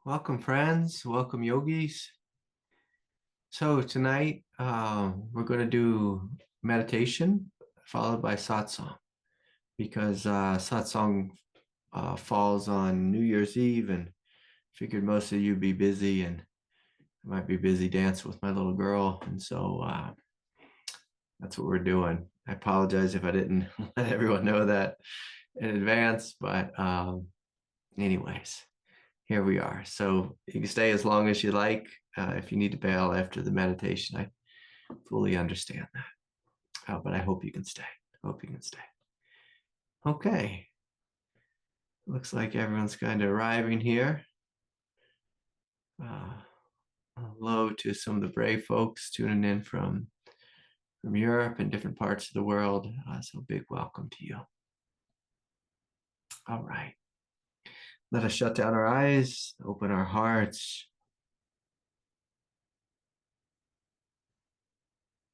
Welcome, friends. Welcome, yogis. So tonight we're going to do meditation followed by satsang because satsang falls on New Year's Eve, and figured most of you be busy, and I might be busy dancing with my little girl, and so that's what we're doing. I apologize if I didn't let everyone know that in advance, but anyways. Here we are. So you can stay as long as you like. If you need to bail after the meditation, I fully understand that. But I hope you can stay. I hope you can stay. Okay. Looks like everyone's kind of arriving here. Uh, Hello to some of the brave folks tuning in from Europe and different parts of the world. So big welcome to you. All right. Let us shut down our eyes, open our hearts,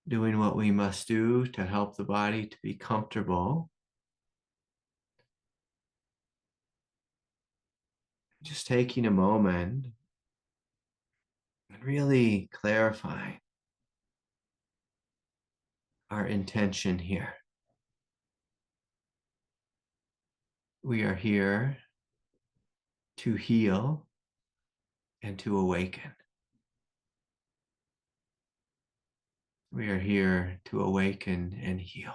doing what we must do to help the body to be comfortable. Just taking a moment and really clarifying our intention here. We are here to heal and to awaken. We are here to awaken and heal.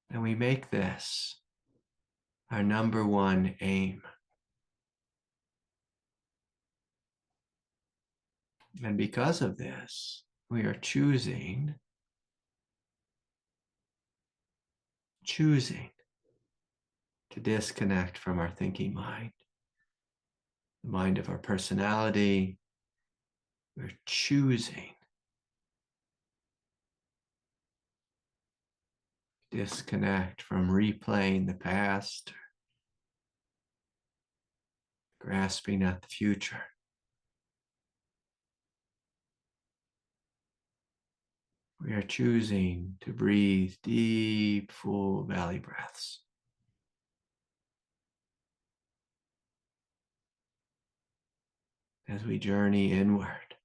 And we make this our number one aim. And because of this, we are choosing to disconnect from our thinking mind, the mind of our personality. We're choosing to disconnect from replaying the past, grasping at the future. We are choosing to breathe deep, full belly breaths. As we journey inward,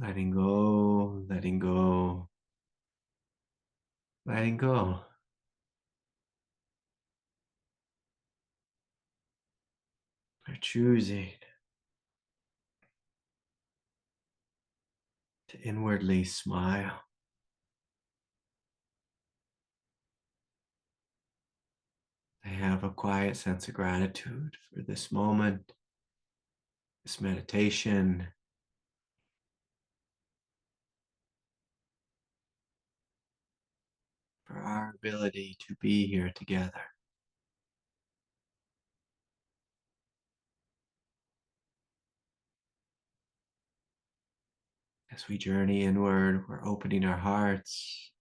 letting go, letting go, letting go. We're choosing to inwardly smile. I have a quiet sense of gratitude for this moment, this meditation, for our ability to be here together. As we journey inward, we're opening our hearts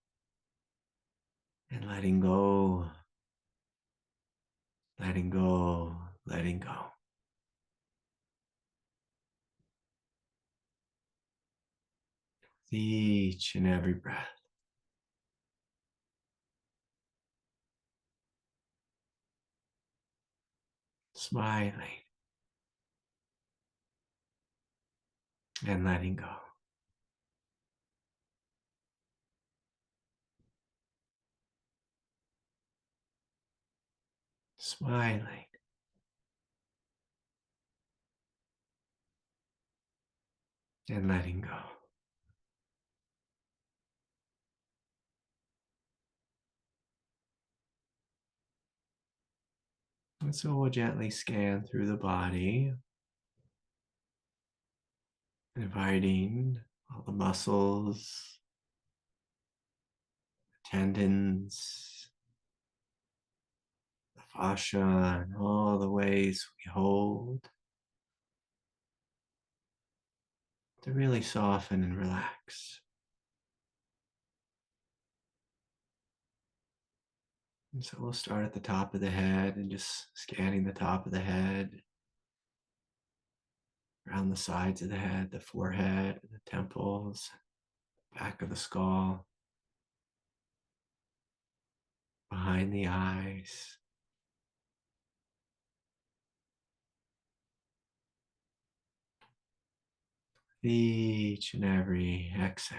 and letting go, letting go, letting go. With each and every breath. Smiling and letting go. Smiling and letting go. And so we'll gently scan through the body, inviting all the muscles, tendons, the fascia, and all the ways we hold to really soften and relax. And so we'll start at the top of the head and just scanning the top of the head. around the sides of the head, the forehead, the temples, back of the skull, behind the eyes. Each and every exhale,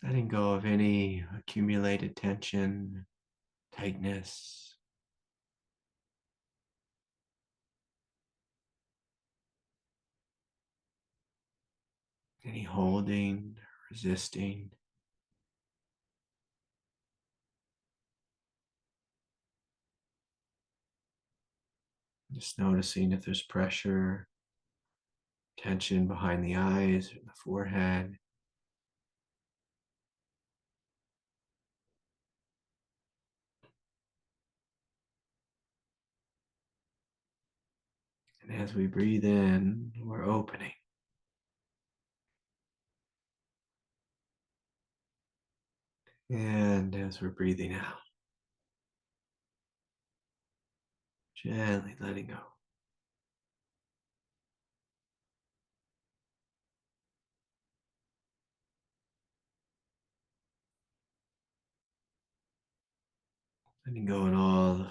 letting go of any accumulated tension, tightness, any holding, resisting. Just noticing if there's pressure, tension behind the eyes or the forehead. And as we breathe in, we're opening. And as we're breathing out, gently letting go. Letting go in all the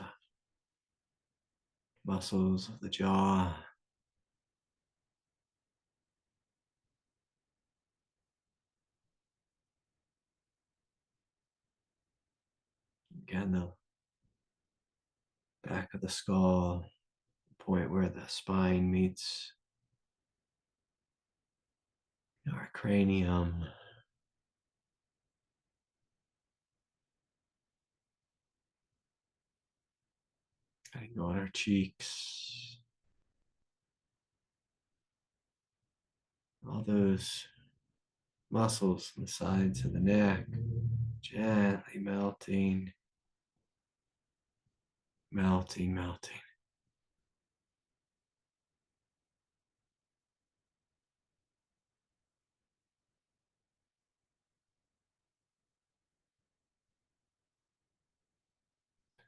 muscles of the jaw. Again, the back of the skull, the point where the spine meets our cranium. Letting go on our cheeks. All those muscles on the sides of the neck, gently melting, melting, melting.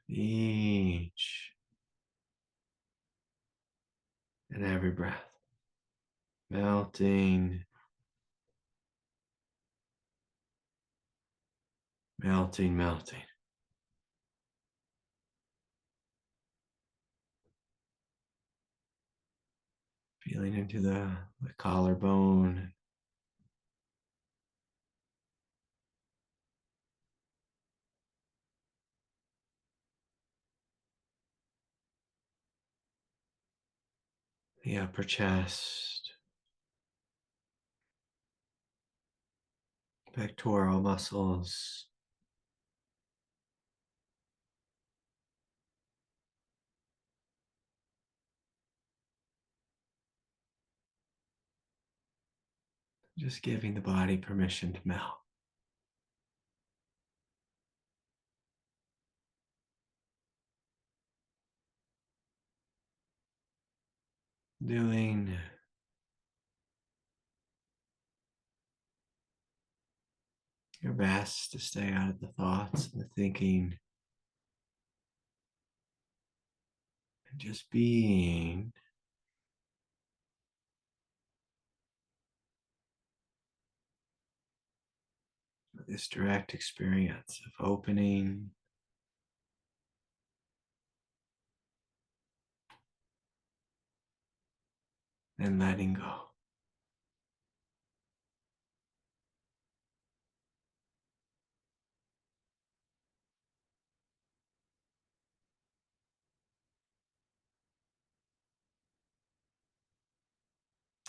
Each and every breath, melting, melting, melting. Feeling into the collarbone, the upper chest, pectoral muscles, just giving the body permission to melt. Doing your best to stay out of the thoughts and the thinking, and just being with this direct experience of opening and letting go.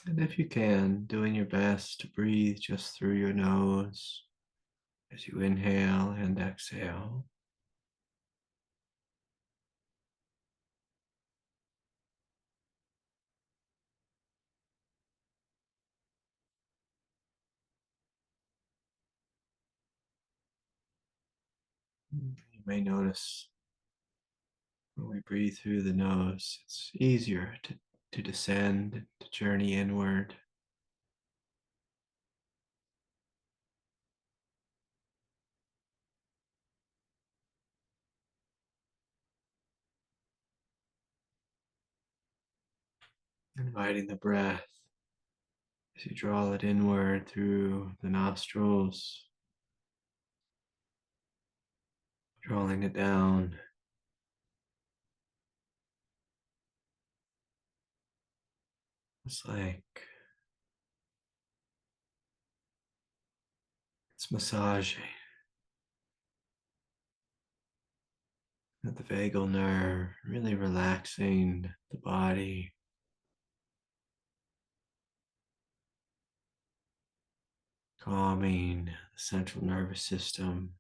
And if you can, doing your best to breathe just through your nose as you inhale and exhale. You may notice when we breathe through the nose, it's easier to descend, to journey inward. Inviting the breath as you draw it inward through the nostrils, drawing it down. It's like it's massaging at the vagal nerve, really relaxing the body, calming the central nervous system.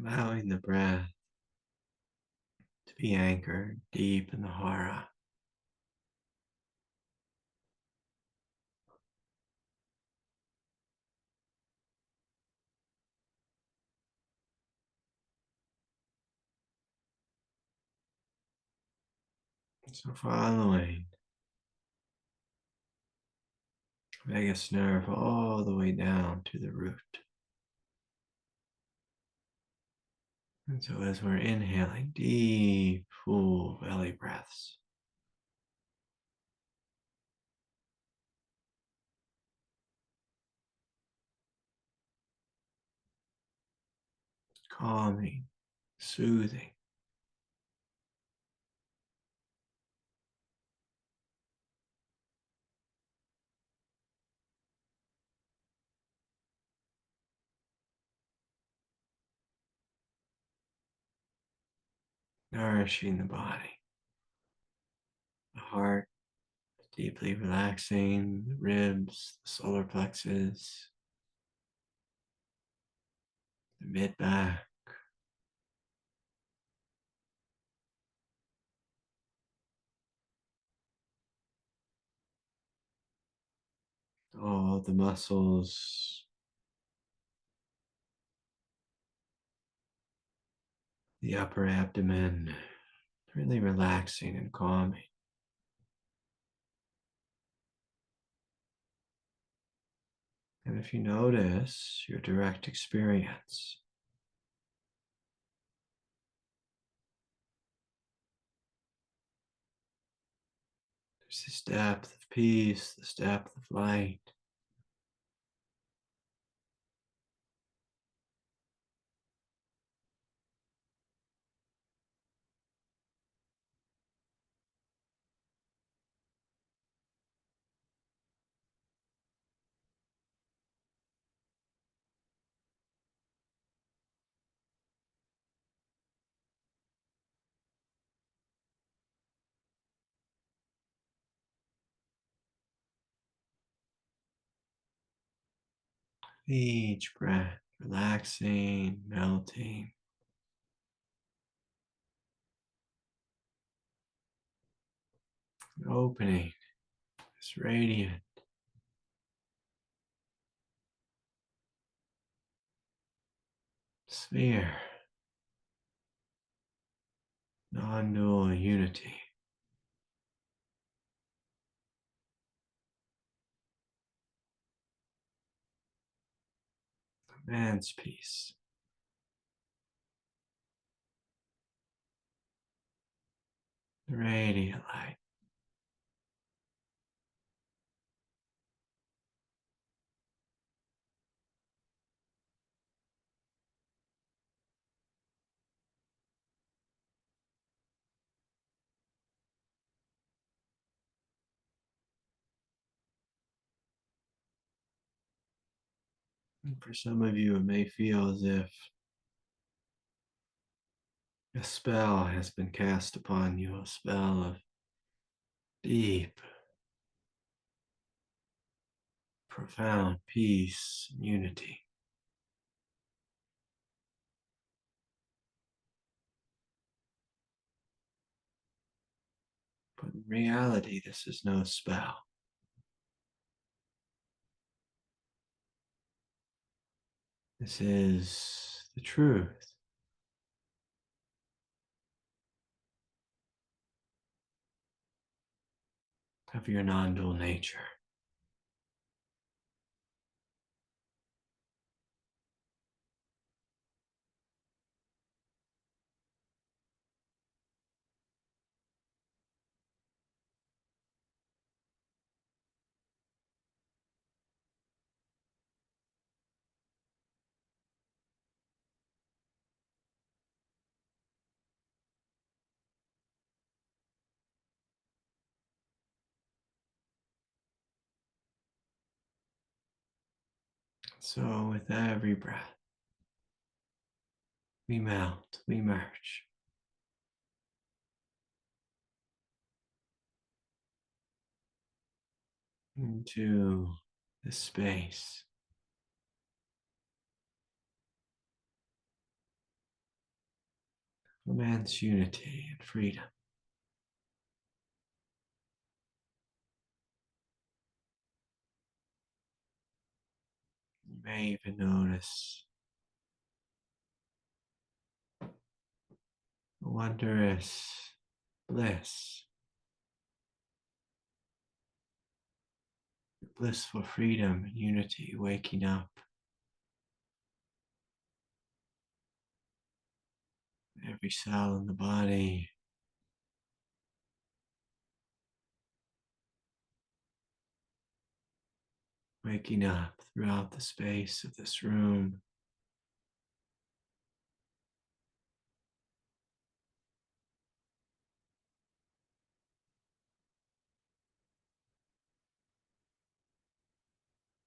Allowing the breath to be anchored deep in the hara. So following the vagus nerve all the way down to the root. And so as we're inhaling deep, full belly breaths, calming, soothing, nourishing the body, the heart, deeply relaxing the ribs, the solar plexus, the mid back, all the muscles, the upper abdomen, really relaxing and calming. And if you notice your direct experience, there's this depth of peace, this depth of light. Each breath, relaxing, melting, opening this radiant sphere, non-dual unity, man's peace, radiant light. For some of you, it may feel as if a spell has been cast upon you, a spell of deep, profound peace and unity. But in reality, this is no spell. This is the truth of your non-dual nature. So with every breath, we melt, we merge into the space of man's unity and freedom. You may even notice a wondrous bliss, blissful freedom and unity waking up every cell in the body, waking up throughout the space of this room,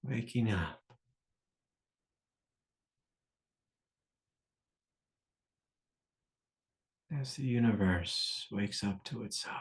waking up as the universe wakes up to itself.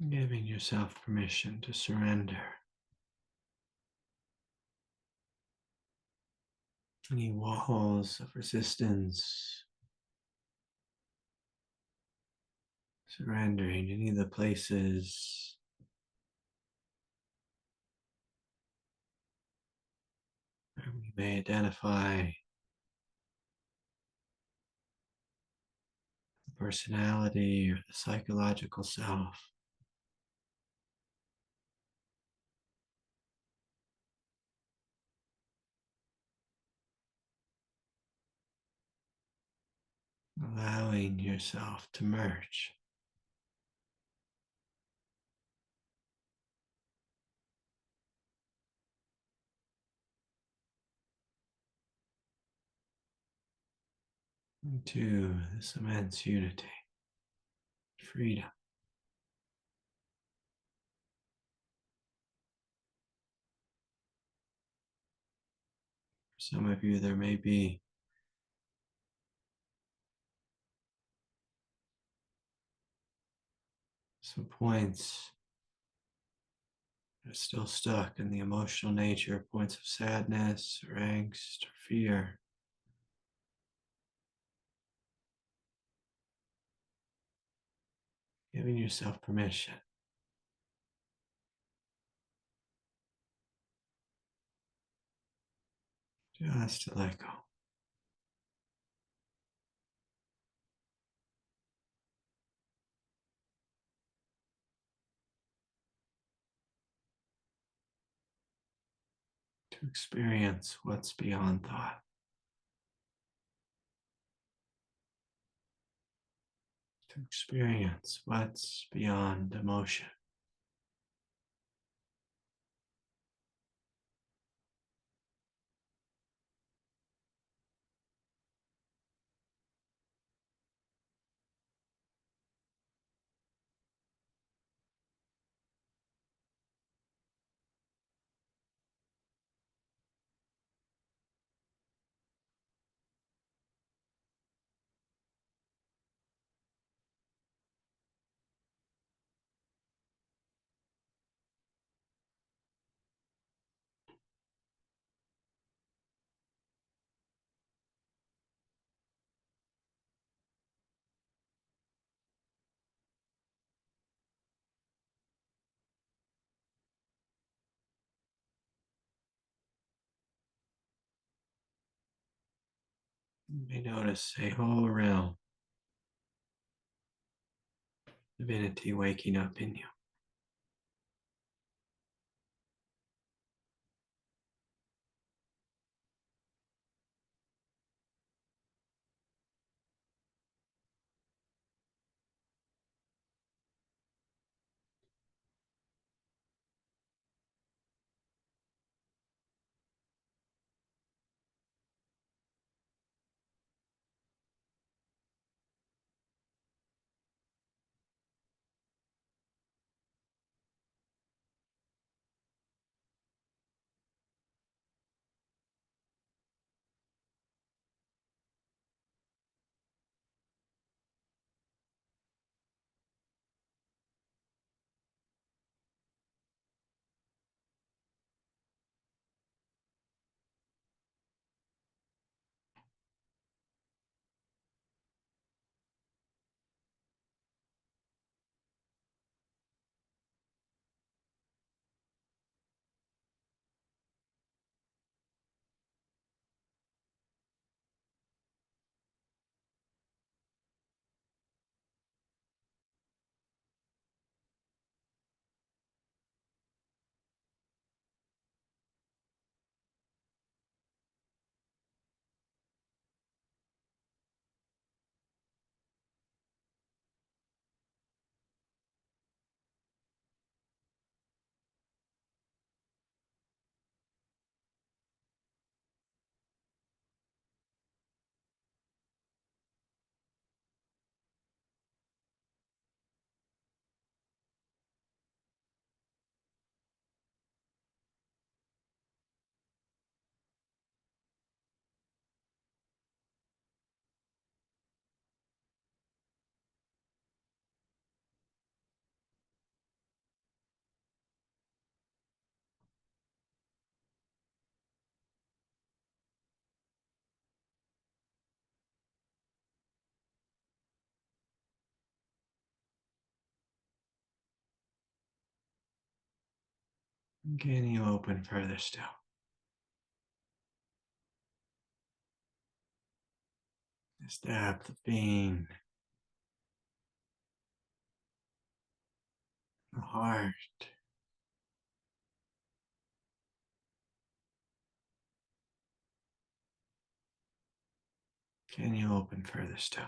Giving yourself permission to surrender any walls of resistance, surrendering any of the places where we may identify personality or the psychological self. Allowing yourself to merge. Into this immense unity, freedom. For some of you, there may be some points that are still stuck in the emotional nature, points of sadness or angst or fear. Giving yourself permission just to let go. To experience what's beyond thought. To experience what's beyond emotion. You may notice a whole realm, divinity waking up in you. Can you open further still? This depth of being the heart. Can you open further still?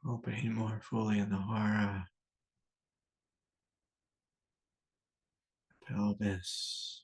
Opening more fully in the hara, pelvis.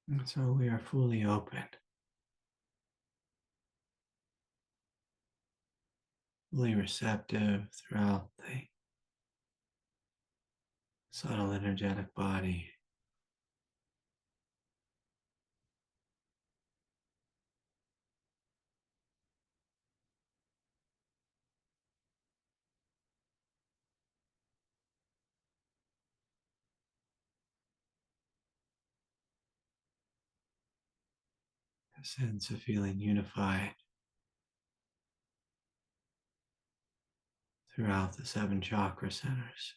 And so we are fully open, fully receptive throughout the subtle energetic body. A sense of feeling unified throughout the 7 chakra centers.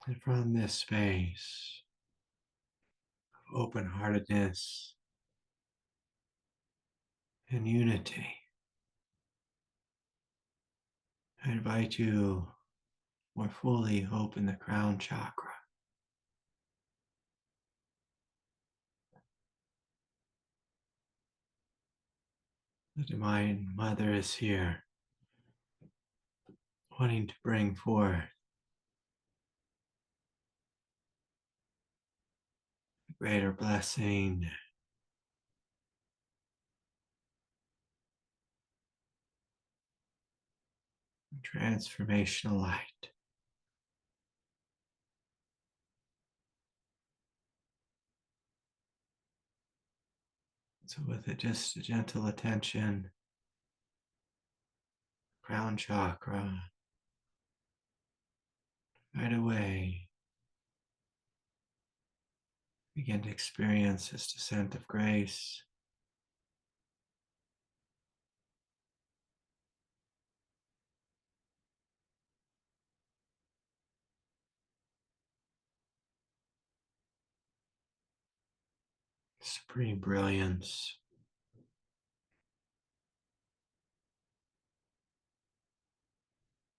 And from this space of open-heartedness and unity, I invite you more fully open the crown chakra. The Divine Mother is here, wanting to bring forth greater blessing, transformational light. So with it, just a gentle attention, crown chakra, right away, begin to experience this descent of grace. supreme brilliance.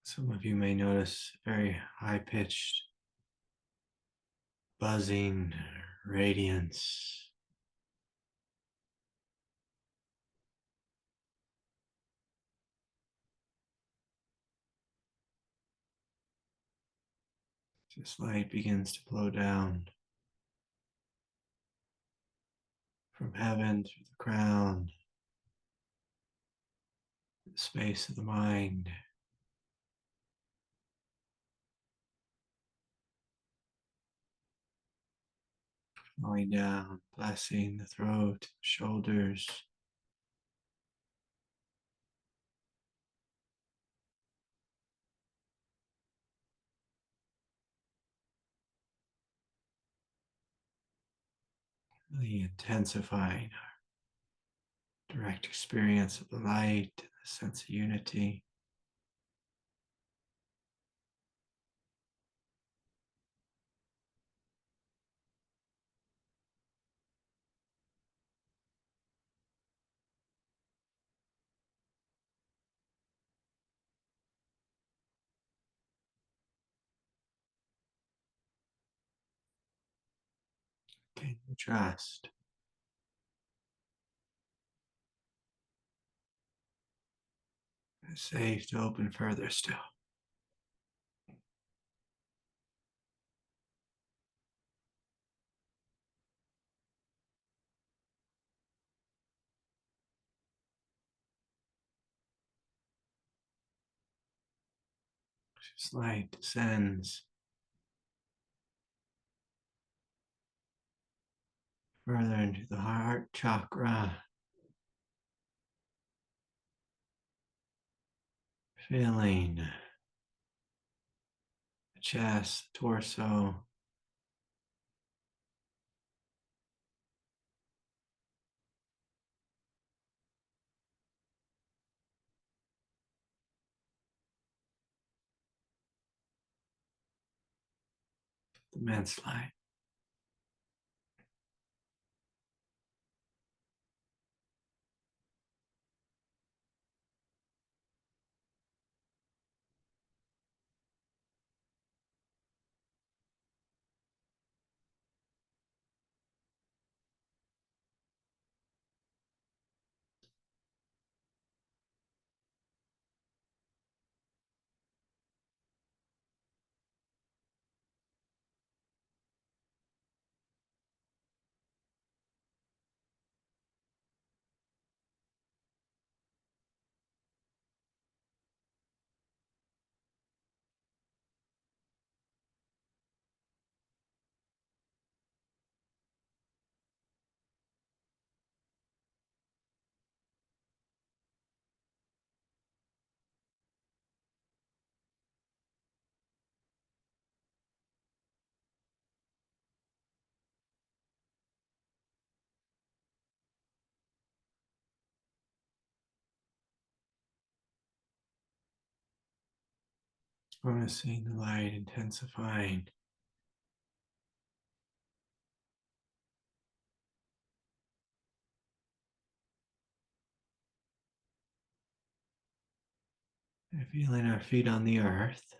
Some of you may notice very high-pitched buzzing, radiance. This light begins to flow down from heaven through the crown, the space of the mind, flowing down, blessing the throat, shoulders, really intensifying our direct experience of the light, the sense of unity. Can you trust? It's safe to open further still. This light descends further into the heart chakra, filling the chest, the torso, the immense light. Noticing the light intensifying. And feeling our feet on the earth.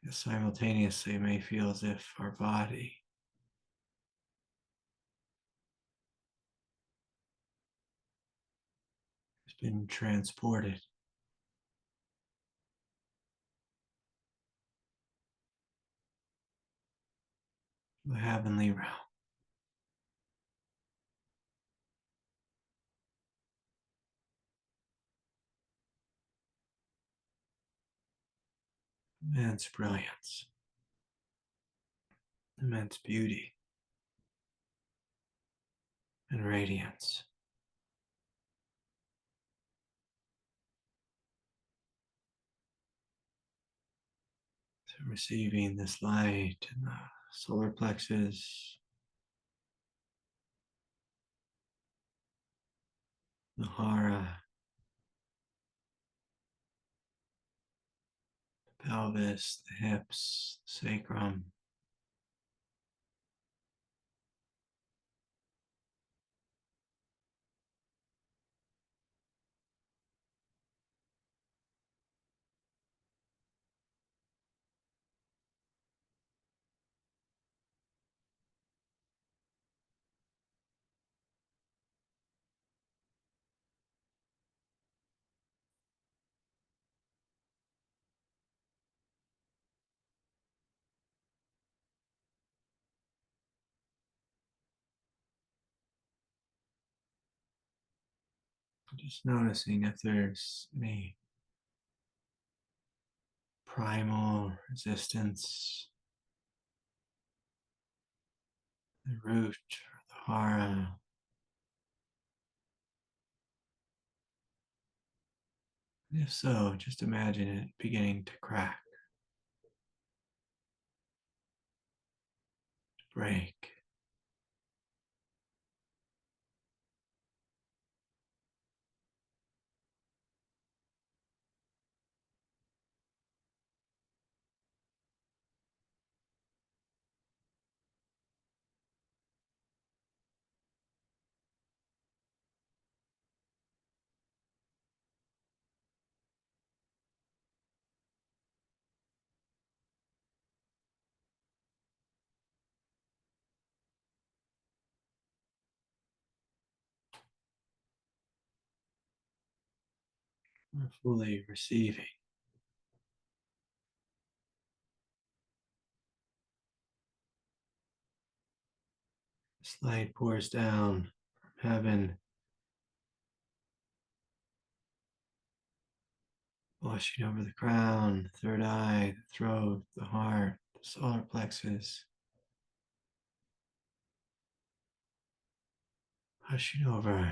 And simultaneously, it may feel as if our body has been transported to the heavenly realm. Immense brilliance, immense beauty, and radiance. So receiving this light in the solar plexus, the hara, the pelvis, the hips, the sacrum, Just noticing if there's any primal resistance, the root or the hara. And if so, just imagine it beginning to crack, to break. We're fully receiving. This light pours down from heaven, washing over the crown, the third eye, the throat, the heart, the solar plexus, washing over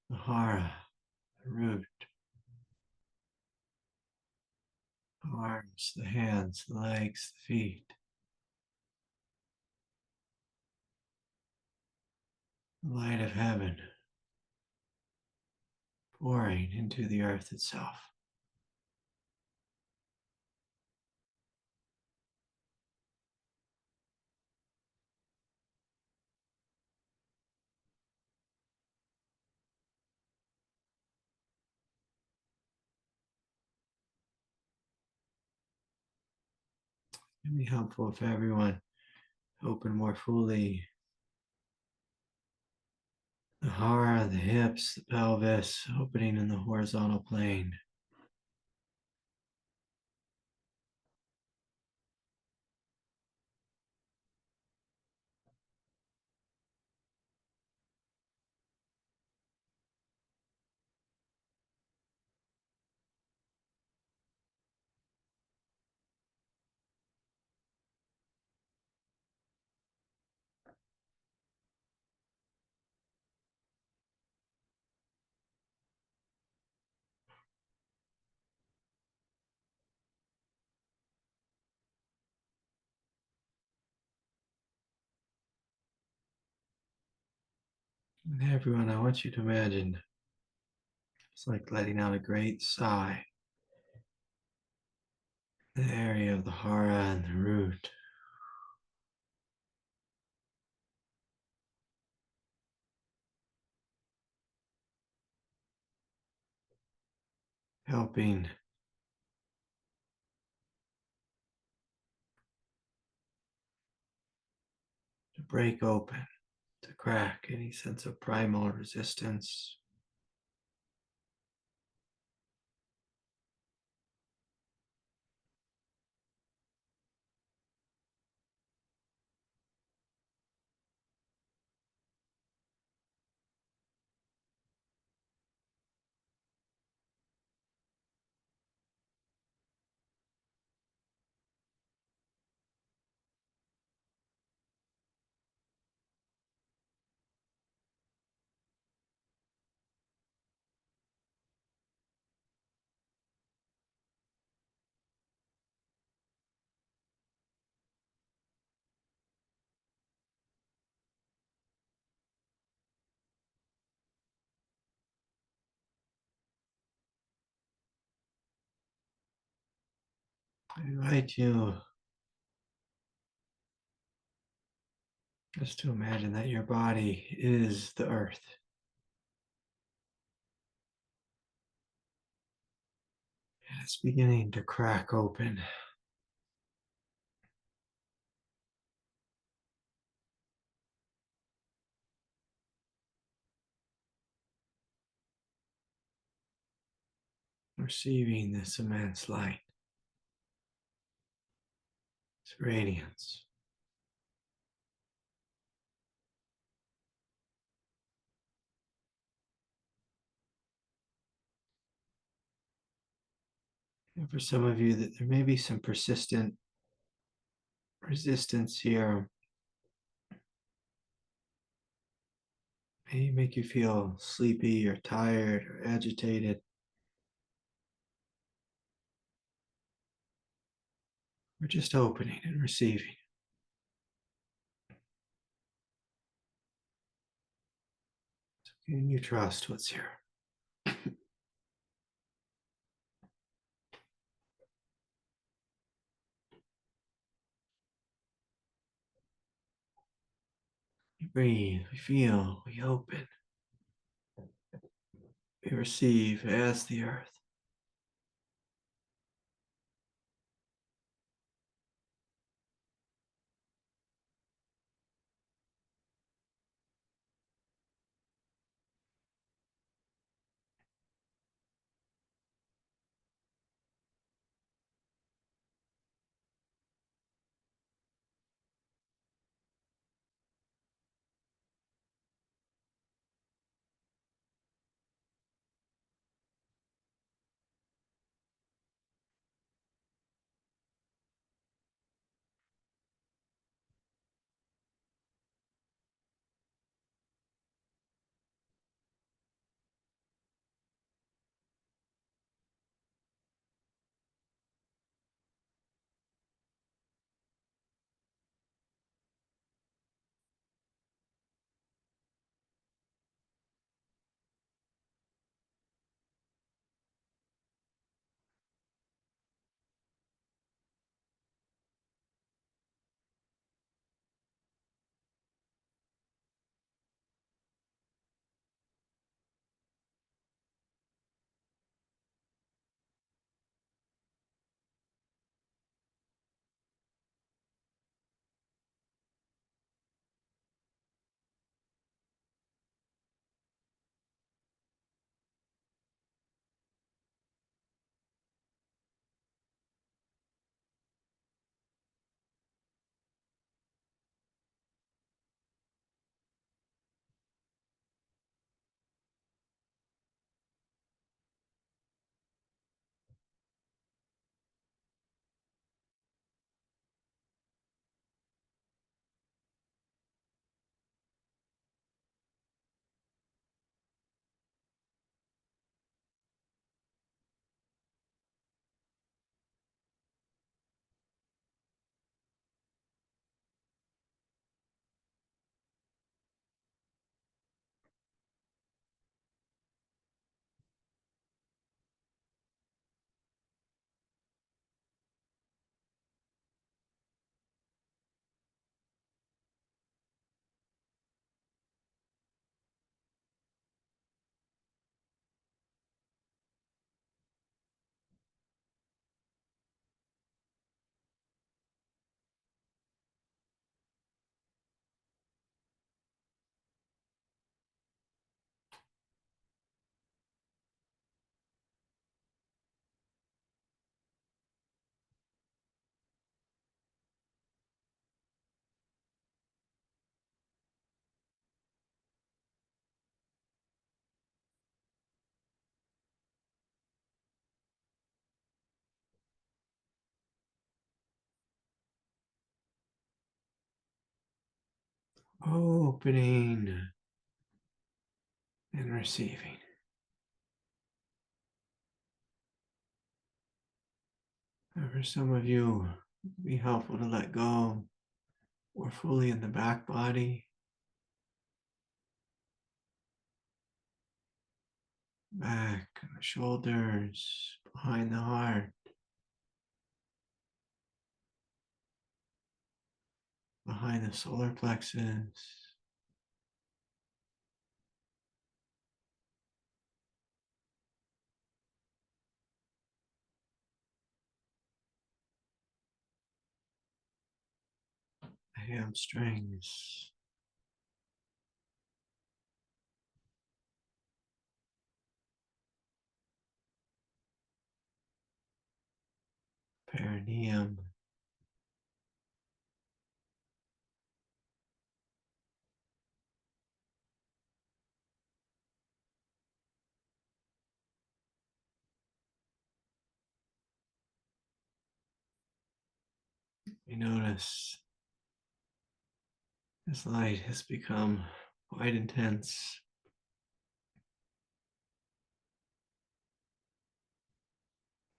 the hara, the root, the arms, the hands, the legs, the feet. The light of heaven pouring into the earth itself. It'd be helpful if everyone opened more fully the hara, the hips, the pelvis, opening in the horizontal plane. And everyone, I want you to imagine it's like letting out a great sigh. The area of the hara and the root. Helping to break open, to crack any sense of primal resistance. I invite you just to imagine that your body is the earth. And it's beginning to crack open. Receiving this immense light, this radiance. And for some of you, that there may be some persistent resistance here. May make you feel sleepy or tired or agitated. We're just opening and receiving. And you trust what's here. We breathe, we feel, we open, we receive as the earth. Opening and receiving. And for some of you, it'd be helpful to let go more fully in the back body, back, the shoulders, behind the heart, behind the solar plexus. The hamstrings, perineum, You notice this light has become quite intense.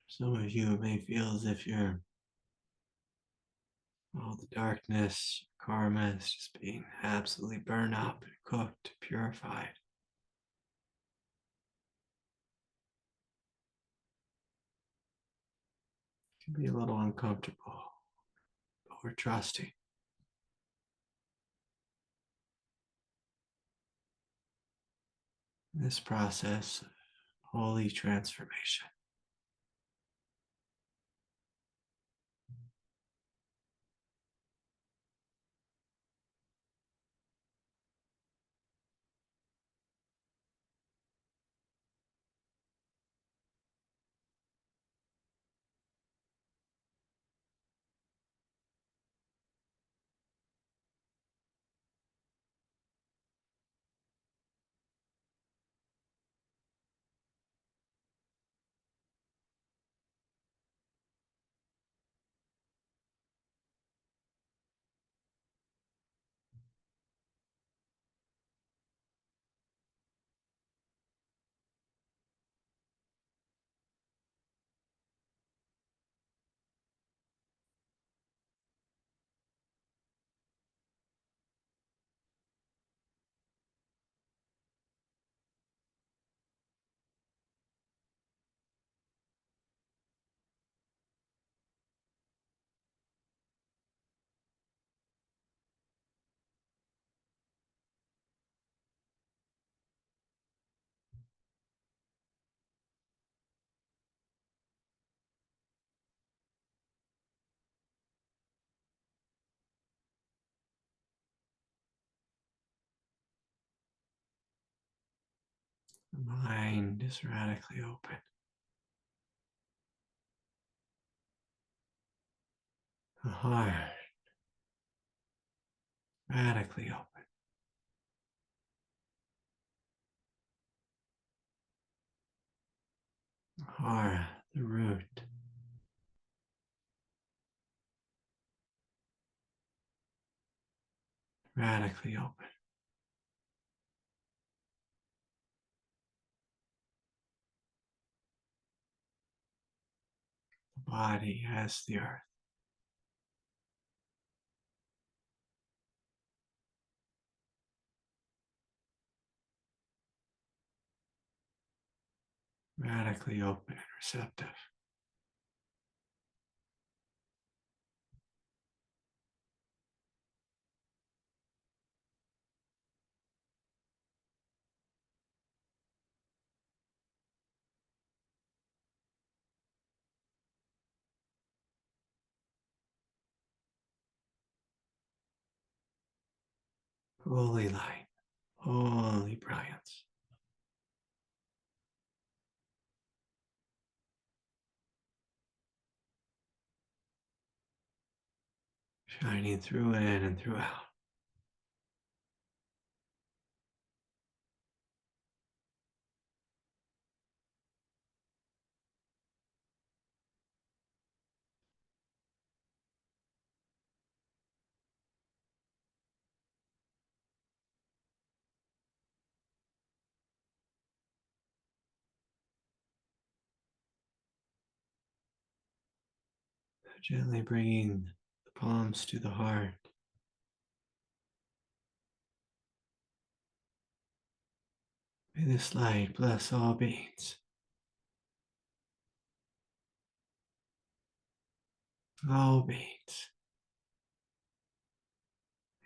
Some of you may feel as if all the darkness, karma is just being absolutely burned up, cooked, purified. It can be a little uncomfortable, but we're trusting this process of holy transformation. The mind is radically open. The heart radically open. The heart, the root, radically open. The body as the earth. Radically open and receptive. Holy light, holy brilliance. Shining through in and throughout. Gently bringing the palms to the heart. May this light bless all beings. All beings.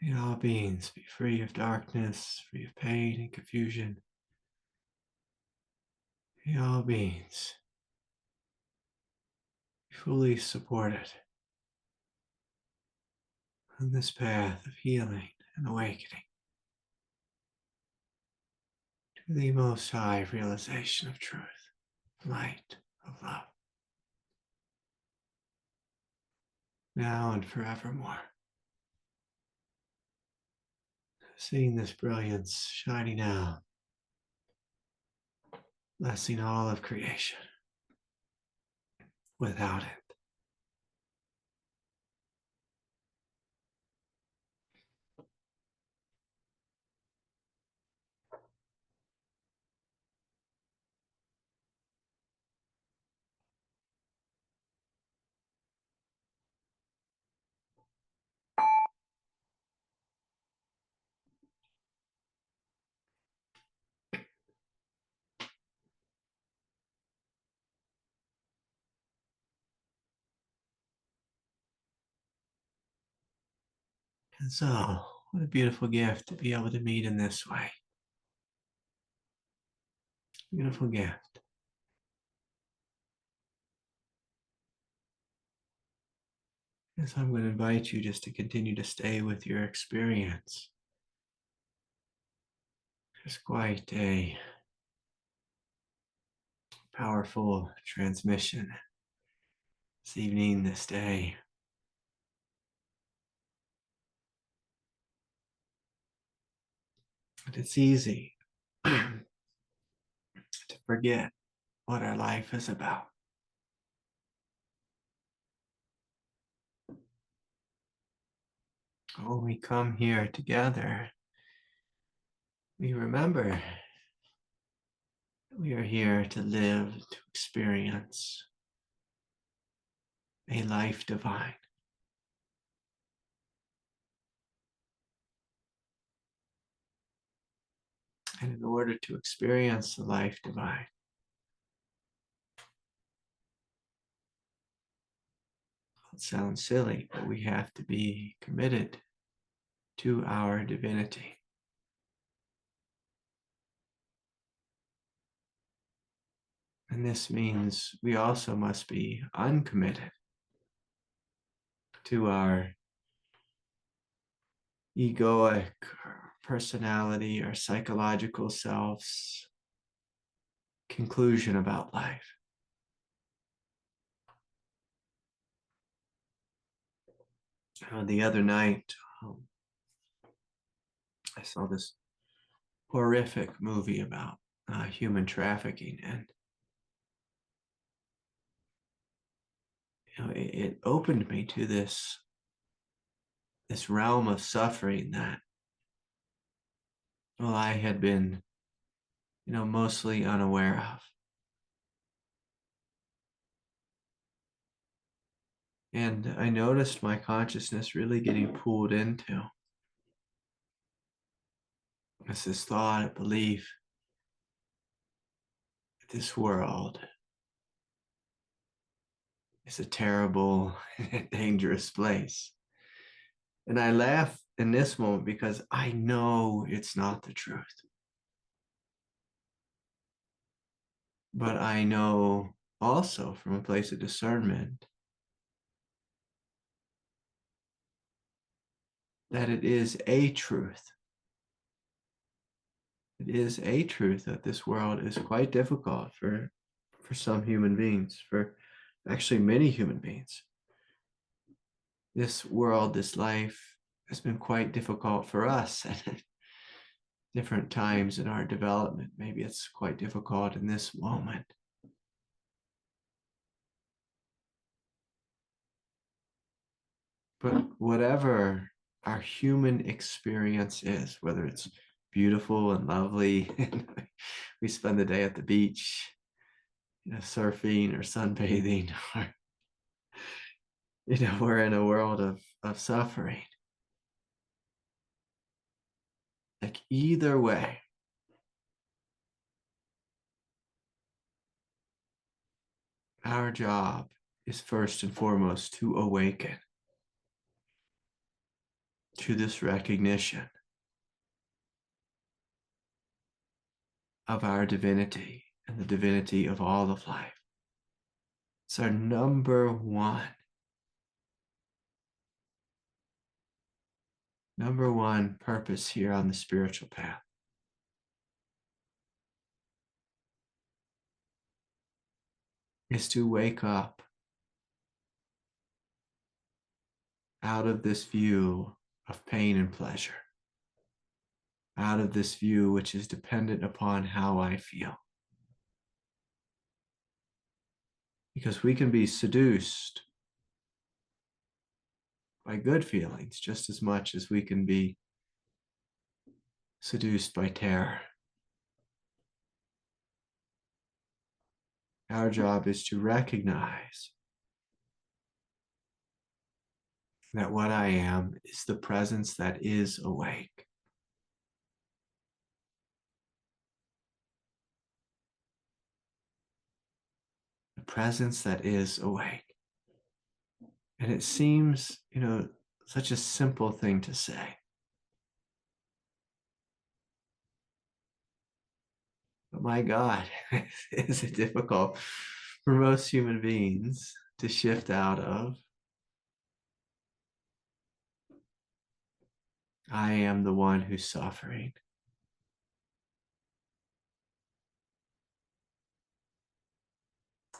May all beings be free of darkness, free of pain and confusion. May all beings be fully supported on this path of healing and awakening to the most high realization of truth, light of love, now and forevermore. Seeing this brilliance shining out, blessing all of creation. Without it, And so, what a beautiful gift to be able to meet in this way. Beautiful gift. And so I'm going to invite you just to continue to stay with your experience. There's quite a powerful transmission this evening, this day. And it's easy to forget what our life is about. When we come here together, we remember that we are here to live, to experience a life divine. And in order to experience the life divine, it sounds silly, but we have to be committed to our divinity. And this means we also must be uncommitted to our egoic personality, our psychological selves conclusion about life. The other night, I saw this horrific movie about human trafficking, and it opened me to this realm of suffering that, well, I had been, mostly unaware of. And I noticed my consciousness really getting pulled into this thought, a belief that this world is a terrible, dangerous place. And I laugh in this moment because I know it's not the truth. But I know also from a place of discernment that it is a truth. It is a truth that this world is quite difficult for some human beings, for actually many human beings. This world, this life has been quite difficult for us at different times in our development. Maybe it's quite difficult in this moment. But whatever our human experience is, whether it's beautiful and lovely, and we spend the day at the beach, surfing or sunbathing, or we're in a world of suffering. Like either way, our job is first and foremost to awaken to this recognition of our divinity and the divinity of all of life. It's our number one purpose here on the spiritual path. Is to wake up out of this view of pain and pleasure, out of this view which is dependent upon how I feel. Because we can be seduced by good feelings just as much as we can be seduced by terror. Our job is to recognize that what I am is the presence that is awake. The presence that is awake. And it seems, such a simple thing to say. But my God, is it difficult for most human beings to shift out of I am the one who's suffering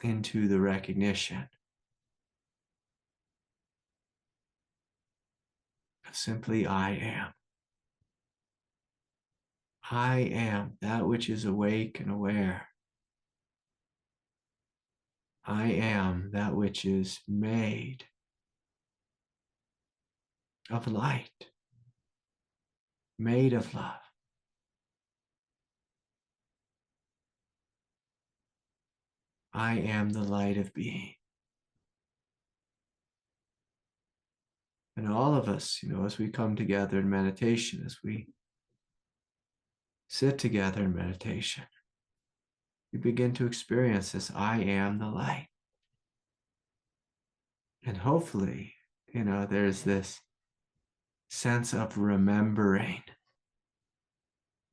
into the recognition of simply I am. I am that which is awake and aware. I am that which is made of light, made of love. I am the light of being. And all of us, as we come together in meditation, as we sit together in meditation, we begin to experience this I am the light. And hopefully, there's this sense of remembering.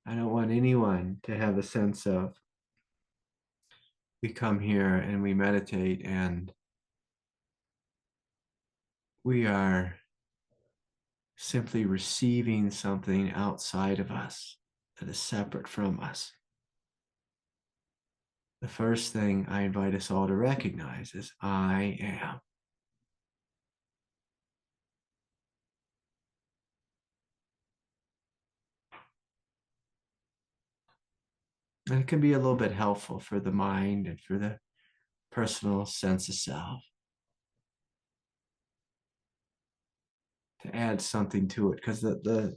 I don't want anyone to have a sense of we come here and we meditate and we are simply receiving something outside of us that is separate from us. The first thing I invite us all to recognize is I am. And it can be a little bit helpful for the mind and for the personal sense of self to add something to it, because the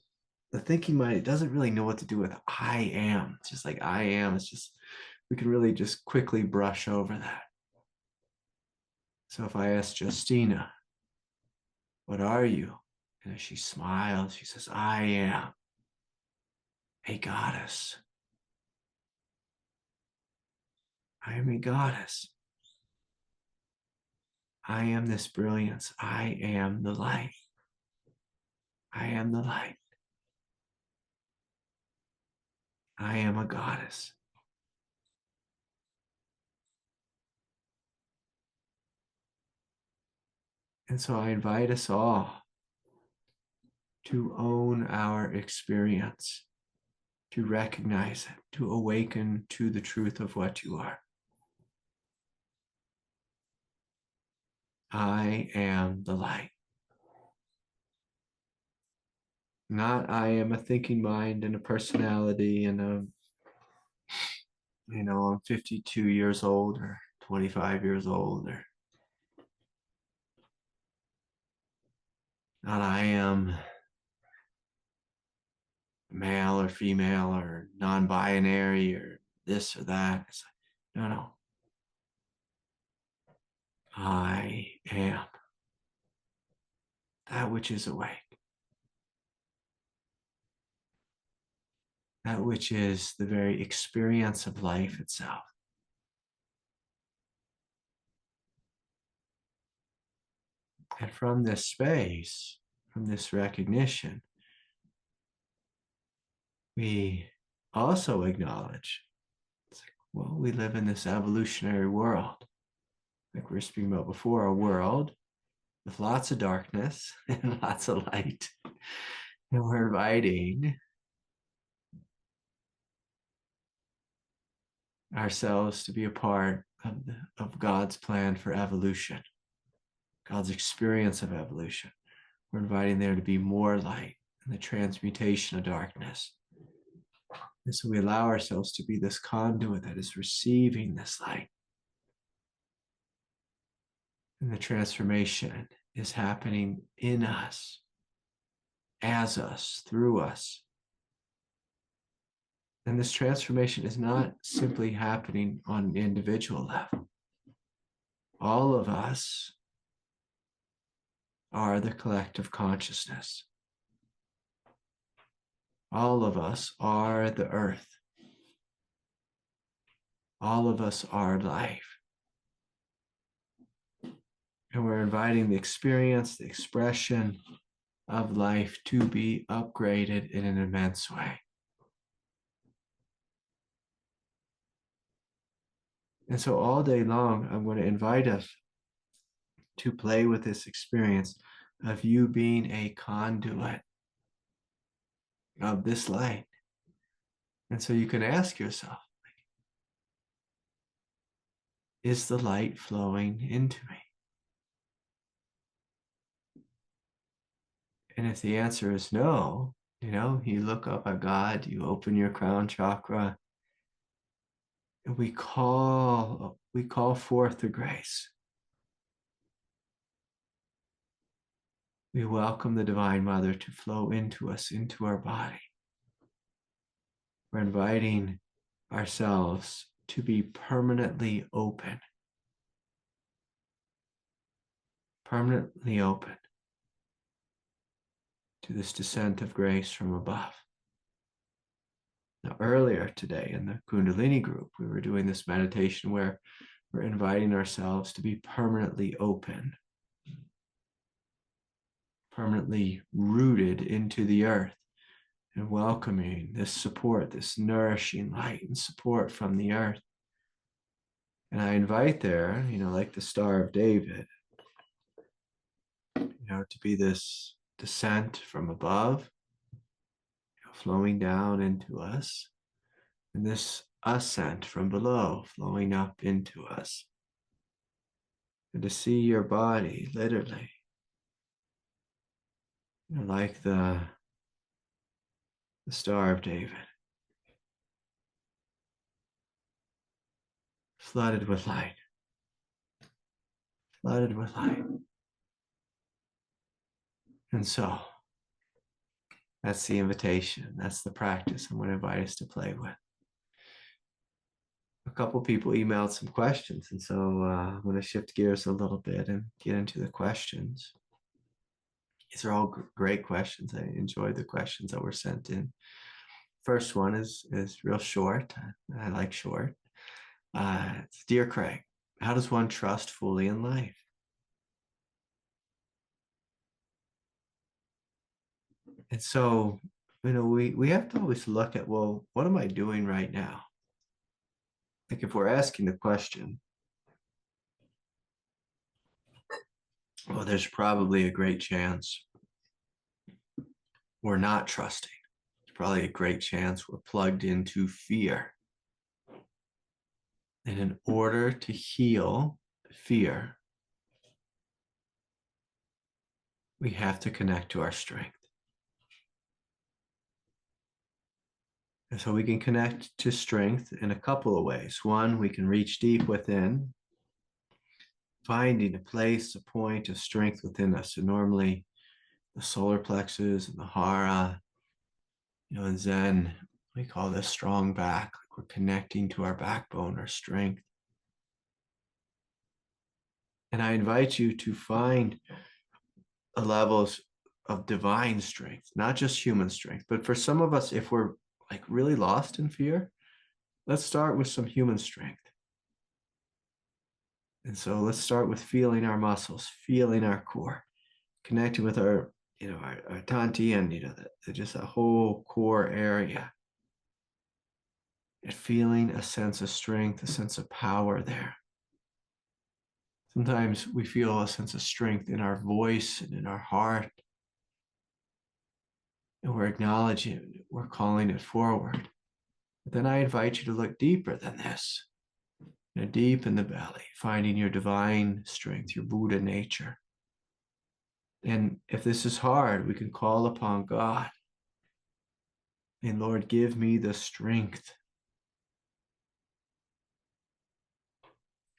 thinking mind, it doesn't really know what to do with I am. It's just like I am. It's just, we can really just quickly brush over that. So if I ask Justina, what are you? And as she smiles, she says, I am a goddess. I am a goddess. I am this brilliance. I am the light. I am the light. I am a goddess. And so I invite us all to own our experience, to recognize it, to awaken to the truth of what you are. I am the light. Not I am a thinking mind and a personality and I'm 52 years old or 25 years old, or not I am male or female or non-binary or this or that. It's like, no. I am that which is awake, that which is the very experience of life itself. And from this space, from this recognition, we also acknowledge, well, we live in this evolutionary world, like we were speaking about before, a world with lots of darkness and lots of light. And we're inviting ourselves to be a part of God's plan for evolution, God's experience of evolution. We're inviting there to be more light and the transmutation of darkness. And so we allow ourselves to be this conduit that is receiving this light. And the transformation is happening in us, as us, through us. And this transformation is not simply happening on an individual level. All of us are the collective consciousness. All of us are the earth. All of us are life. And we're inviting the experience, the expression of life to be upgraded in an immense way. And so all day long, I'm going to invite us to play with this experience of you being a conduit of this light. And so you can ask yourself, is the light flowing into me? And if the answer is no, you look up at God, you open your crown chakra, and we call forth the grace. We welcome the Divine Mother to flow into us, into our body. We're inviting ourselves to be permanently open to this descent of grace from above. Now, earlier today in the Kundalini group, we were doing this meditation where we're inviting ourselves to be permanently open, permanently rooted into the earth, and welcoming this support, this nourishing light and support from the earth. And I invite there, like the Star of David, to be this descent from above, flowing down into us, and this ascent from below, flowing up into us. And to see your body literally, like the Star of David, flooded with light. Flooded with light. And so, that's the invitation. That's the practice I'm going to invite us to play with. A couple people emailed some questions, and so I'm going to shift gears a little bit and get into the questions. These are all great questions. I enjoyed the questions that were sent in. First one is real short. I like short. It's, Dear Craig, how does one trust fully in life? And so, we have to always look at, well, what am I doing right now? Like if we're asking the question, well, there's probably a great chance we're not trusting. There's probably a great chance we're plugged into fear. And in order to heal fear, we have to connect to our strength. And so we can connect to strength in a couple of ways. One, we can reach deep within, finding a place, a point of strength within us. So normally the solar plexus and the hara, in Zen, we call this strong back. Like we're connecting to our backbone, our strength. And I invite you to find levels of divine strength, not just human strength. But for some of us, if we're like really lost in fear, let's start with some human strength. And so let's start with feeling our muscles, feeling our core, connecting with our tanti and just a whole core area, and feeling a sense of strength, a sense of power there. Sometimes we feel a sense of strength in our voice and in our heart, and we're acknowledging it, we're calling it forward. But then I invite you to look deeper than this, deep in the belly, finding your divine strength, your Buddha nature. And if this is hard, we can call upon God. And Lord, give me the strength,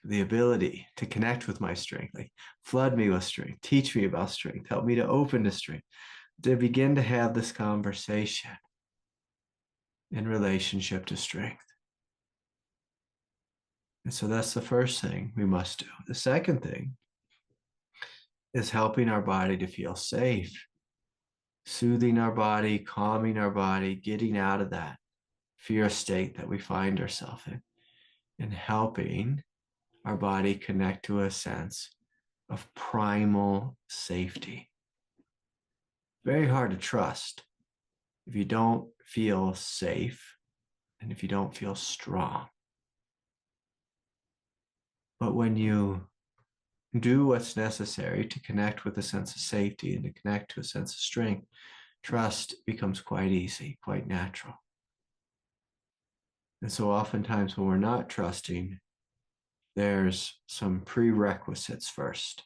the ability to connect with my strength. Like flood me with strength, teach me about strength, help me to open to strength, to begin to have this conversation in relationship to strength. And so that's the first thing we must do. The second thing is helping our body to feel safe, soothing our body, calming our body, getting out of that fear state that we find ourselves in, and helping our body connect to a sense of primal safety. Very hard to trust if you don't feel safe and if you don't feel strong. But when you do what's necessary to connect with a sense of safety and to connect to a sense of strength, trust becomes quite easy, quite natural. And so oftentimes when we're not trusting, there's some prerequisites first.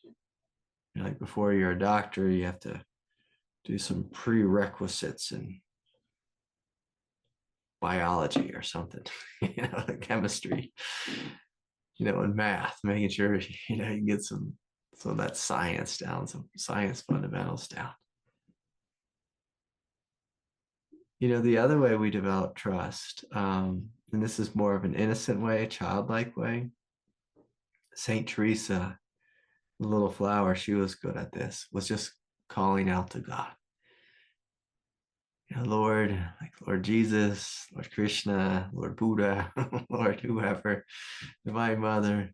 Like before you're a doctor, you have to do some prerequisites in biology or something, like chemistry, and math, making sure, you get some of that science down, some science fundamentals down. The other way we develop trust, and this is more of an innocent way, a childlike way. Saint Teresa, the little flower, she was good at this, was just calling out to God. Lord, like Lord Jesus, Lord Krishna, Lord Buddha, Lord whoever, Divine Mother,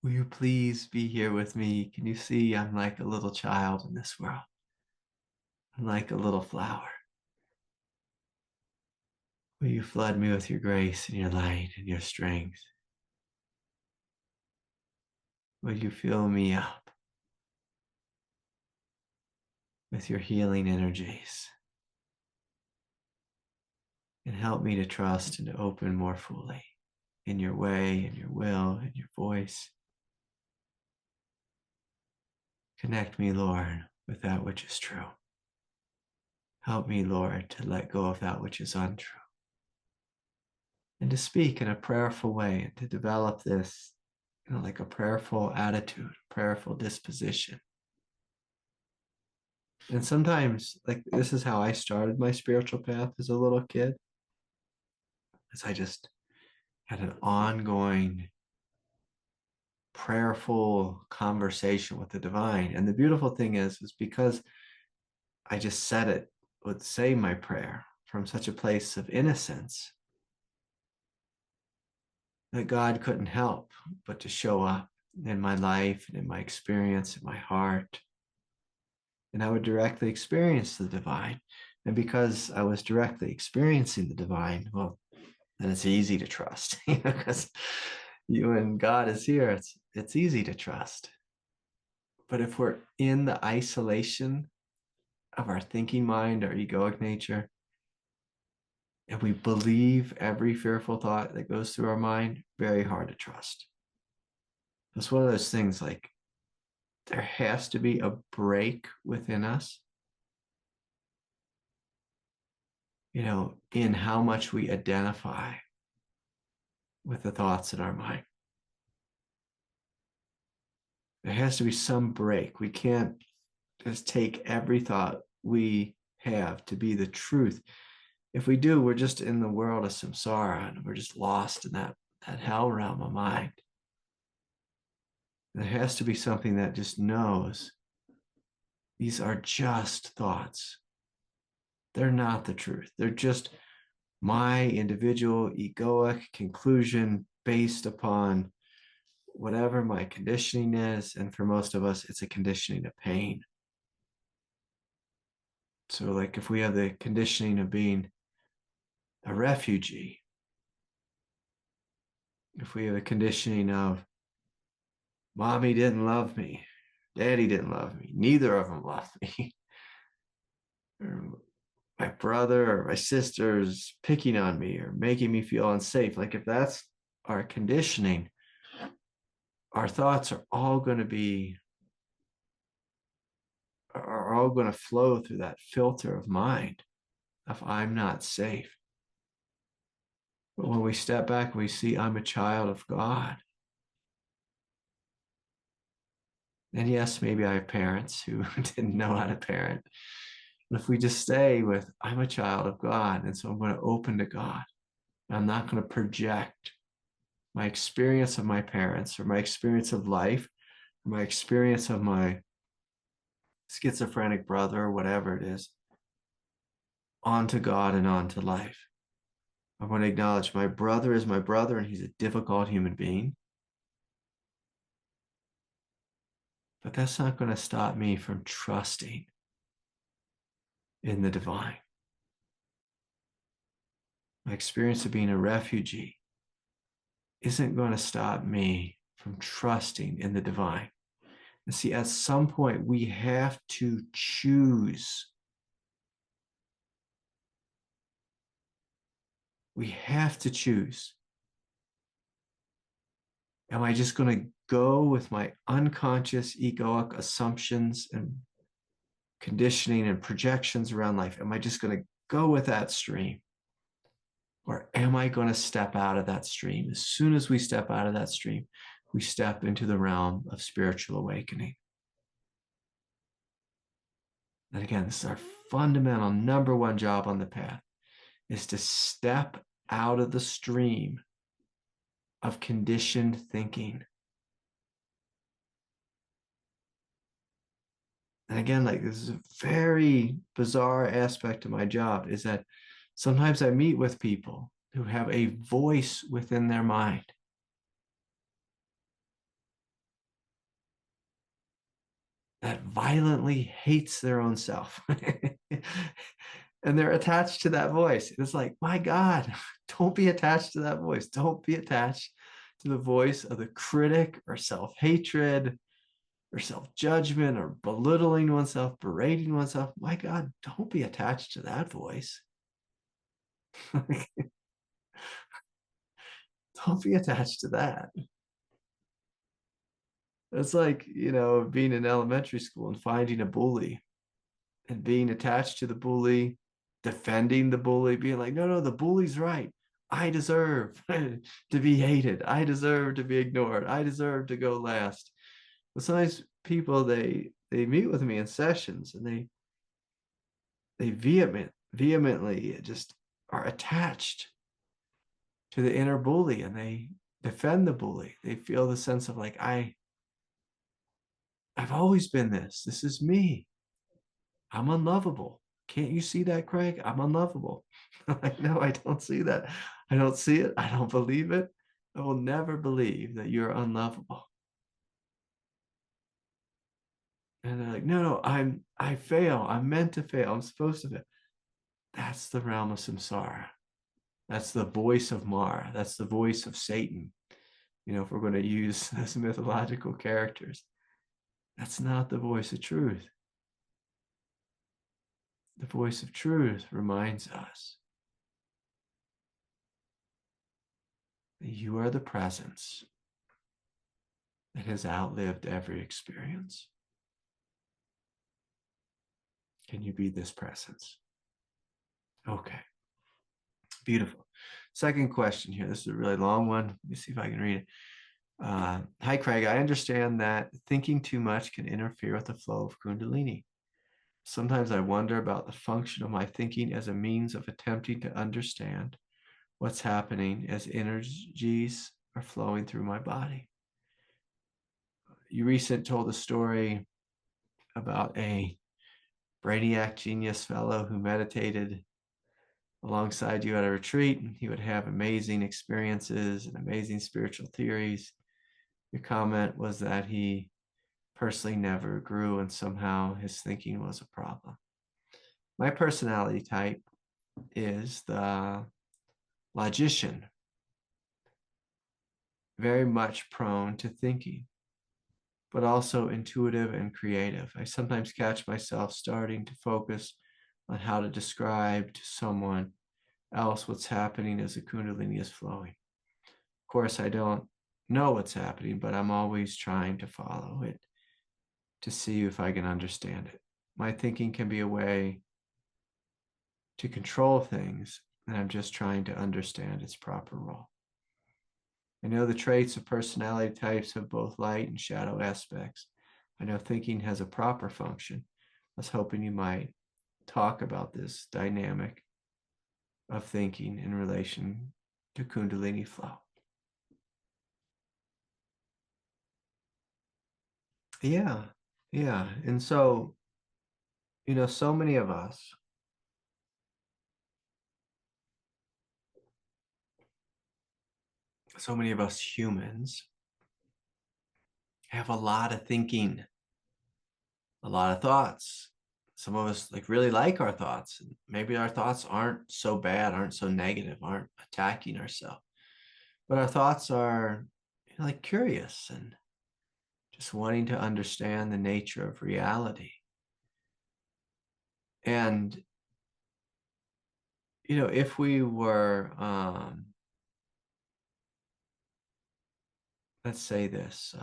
will you please be here with me? Can you see I'm like a little child in this world? I'm like a little flower. Will you flood me with your grace and your light and your strength? Will you fill me up with your healing energies and help me to trust and to open more fully in your way, in your will, in your voice? Connect me, Lord, with that which is true. Help me, Lord, to let go of that which is untrue and to speak in a prayerful way and to develop this, like a prayerful attitude, prayerful disposition. And sometimes, like, this is how I started my spiritual path as a little kid, as I just had an ongoing prayerful conversation with the divine. And the beautiful thing is because I just would say my prayer from such a place of innocence, that God couldn't help but to show up in my life and in my experience, in my heart. And I would directly experience the divine. And because I was directly experiencing the divine, well, then it's easy to trust, because when God is here, it's easy to trust. But if we're in the isolation of our thinking mind, our egoic nature, and we believe every fearful thought that goes through our mind, very hard to trust. It's one of those things, like, there has to be a break within us, in how much we identify with the thoughts in our mind. There has to be some break. We can't just take every thought we have to be the truth. If we do, we're just in the world of samsara and we're just lost in that hell realm of mind. There has to be something that just knows these are just thoughts. They're not the truth. They're just my individual egoic conclusion based upon whatever my conditioning is. And for most of us, it's a conditioning of pain. So, like, if we have the conditioning of being a refugee, if we have a conditioning of mommy didn't love me, daddy didn't love me, neither of them loved me, or my brother or my sister's picking on me or making me feel unsafe, like, if that's our conditioning, our thoughts are all going to flow through that filter of mind of I'm not safe. But when we step back, we see I'm a child of God. And yes, maybe I have parents who didn't know how to parent. But if we just stay with I'm a child of God, and so I'm going to open to God. I'm not going to project my experience of my parents or my experience of life, or my experience of my schizophrenic brother or whatever it is, onto God and onto life. I want to acknowledge my brother is my brother and he's a difficult human being. But that's not going to stop me from trusting in the divine. My experience of being a refugee isn't going to stop me from trusting in the divine. And see, at some point, we have to choose. We have to choose. Am I just going to go with my unconscious egoic assumptions and conditioning and projections around life? Am I just going to go with that stream? Or am I going to step out of that stream? As soon as we step out of that stream, we step into the realm of spiritual awakening. And again, this is our fundamental number one job on the path, is to step out of the stream of conditioned thinking. And again, like, this is a very bizarre aspect of my job, is that sometimes I meet with people who have a voice within their mind that violently hates their own self. And they're attached to that voice. It's like, my God, don't be attached to that voice. Don't be attached to the voice of the critic or self-hatred or self-judgment or belittling oneself, berating oneself. My God, don't be attached to that voice. Don't be attached to that. It's like, being in elementary school and finding a bully and being attached to the bully, defending the bully, being like, no, the bully's right. I deserve to be hated. I deserve to be ignored. I deserve to go last. But sometimes people, they meet with me in sessions and they vehemently just are attached to the inner bully, and they defend the bully. They feel the sense of like, I've always been this. This is me. I'm unlovable. Can't you see that, Craig? I'm unlovable. I'm like, no, I don't see that. I don't see it. I don't believe it. I will never believe that you're unlovable. And they're like, no, I fail. I'm meant to fail. I'm supposed to fail. That's the realm of samsara. That's the voice of Mara. That's the voice of Satan. If we're going to use those mythological characters, that's not the voice of truth. The voice of truth reminds us that you are the presence that has outlived every experience. Can you be this presence? Okay, beautiful. Second question here. This is a really long one. Let me see if I can read it. Hi, Craig. I understand that thinking too much can interfere with the flow of kundalini. Sometimes I wonder about the function of my thinking as a means of attempting to understand what's happening as energies are flowing through my body. You recently told a story about a brainiac genius fellow who meditated alongside you at a retreat, and he would have amazing experiences and amazing spiritual theories. Your comment was that he personally never grew, and somehow his thinking was a problem. My personality type is the logician, very much prone to thinking, but also intuitive and creative. I sometimes catch myself starting to focus on how to describe to someone else what's happening as the kundalini is flowing. Of course, I don't know what's happening, but I'm always trying to follow it to see if I can understand it. My thinking can be a way to control things, and I'm just trying to understand its proper role. I know the traits of personality types have both light and shadow aspects. I know thinking has a proper function. I was hoping you might talk about this dynamic of thinking in relation to kundalini flow. Yeah. And so, so many of us, humans have a lot of thinking, a lot of thoughts, some of us like really like our thoughts. And maybe our thoughts aren't so bad, aren't so negative, aren't attacking ourselves. But our thoughts are like curious and just wanting to understand the nature of reality. And, if we were, let's say this,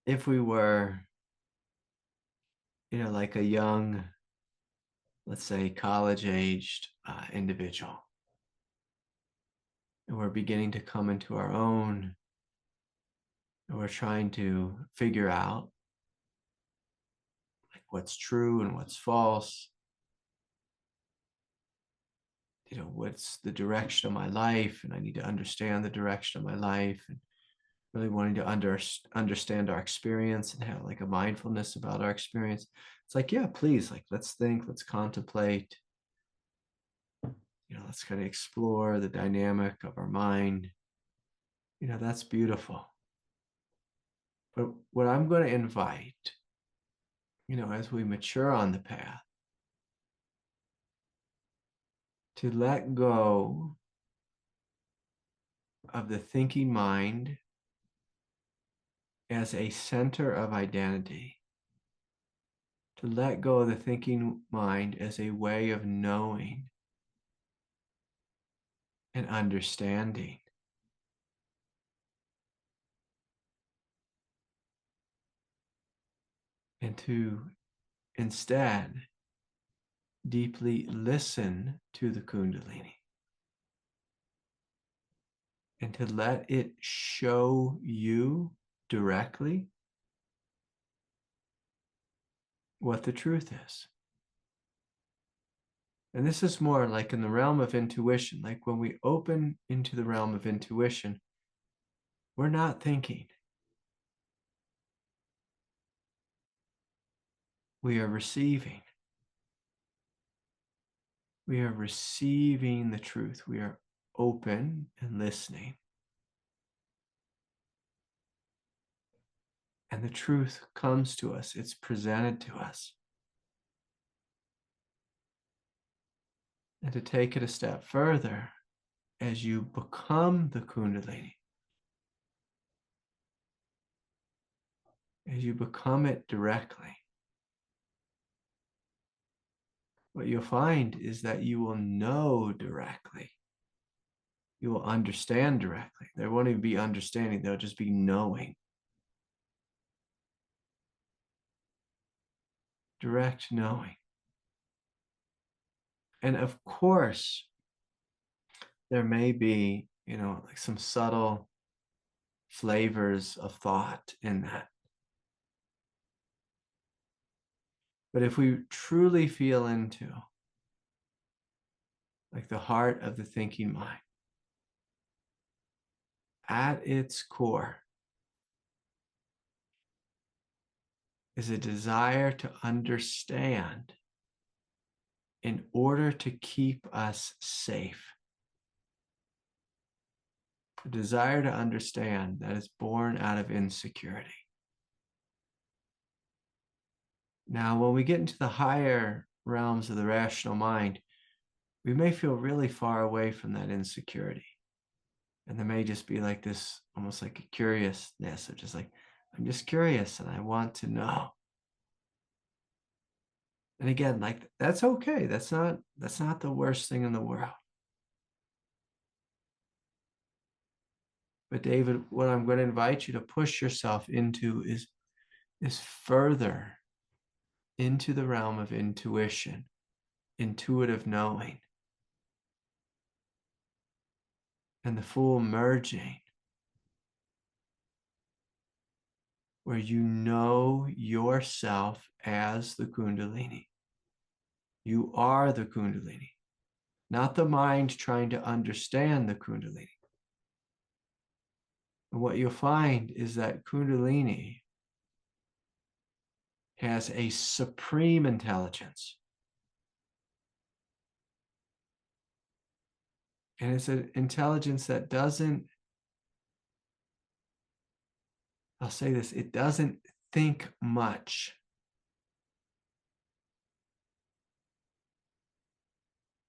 if we were, like a young, let's say college-aged individual, and we're beginning to come into our own, and we're trying to figure out like what's true and what's false, what's the direction of my life, and I need to understand the direction of my life, and really wanting to understand our experience and have like a mindfulness about our experience. It's like, yeah, please, like, let's think, let's contemplate, let's kind of explore the dynamic of our mind. That's beautiful. But what I'm going to invite, as we mature on the path, to let go of the thinking mind as a center of identity, to let go of the thinking mind as a way of knowing and understanding, and to instead deeply listen to the kundalini and to let it show you directly what the truth is. And this is more like in the realm of intuition. Like when we open into the realm of intuition, we're not thinking. We are receiving. We are receiving the truth. We are open and listening. And the truth comes to us. It's presented to us. And to take it a step further, as you become the kundalini, as you become it directly, what you'll find is that you will know directly. You will understand directly. There won't even be understanding. There'll just be knowing. Direct knowing. And of course, there may be, like some subtle flavors of thought in that. But if we truly feel into like the heart of the thinking mind, at its core is a desire to understand in order to keep us safe. A desire to understand that is born out of insecurity. Now, when we get into the higher realms of the rational mind, we may feel really far away from that insecurity. And there may just be like this, almost like a curiousness of just like, I'm just curious and I want to know. And again, like that's okay. That's not the worst thing in the world. But David, what I'm going to invite you to push yourself into is further into the realm of intuition, intuitive knowing, and the full merging, where you know yourself as the kundalini. You are the kundalini, not the mind trying to understand the kundalini. And what you'll find is that kundalini has a supreme intelligence. And it's an intelligence that doesn't I'll say this, it doesn't think much.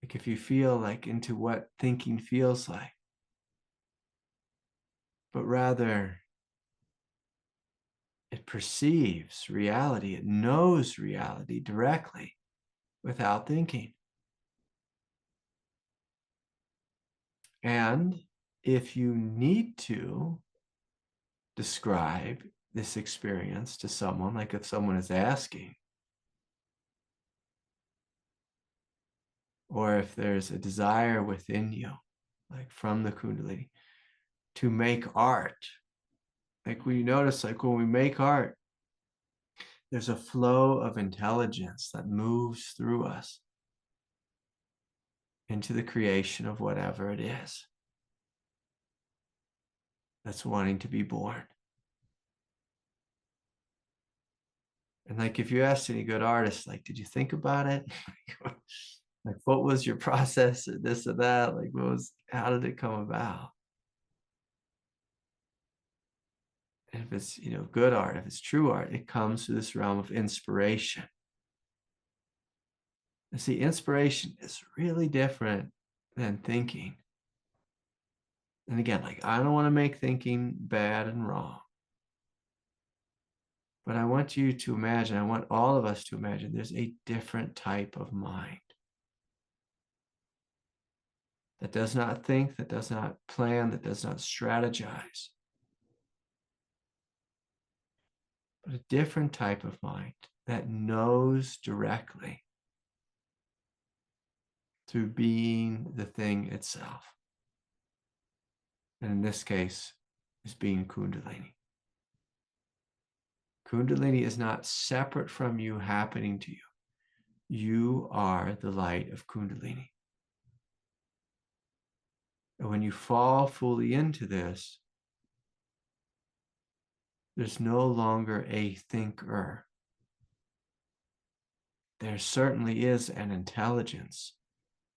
Like if you feel like into what thinking feels like, but rather it perceives reality, it knows reality directly without thinking. And if you need to describe this experience to someone, like if someone is asking, or if there's a desire within you, like from the kundalini, to make art, like we notice, like when we make art, there's a flow of intelligence that moves through us into the creation of whatever it is that's wanting to be born. And like if you asked any good artist, like, did you think about it? Like what was your process or this or that? Like how did it come about? And if it's, good art, if it's true art, it comes through this realm of inspiration. And see, inspiration is really different than thinking. And again, like I don't want to make thinking bad and wrong. But I want you to imagine, I want all of us to imagine there's a different type of mind that does not think, that does not plan, that does not strategize, but a different type of mind that knows directly through being the thing itself. And in this case, is being kundalini. Kundalini is not separate from you happening to you. You are the light of kundalini. And when you fall fully into this, there's no longer a thinker. There certainly is an intelligence,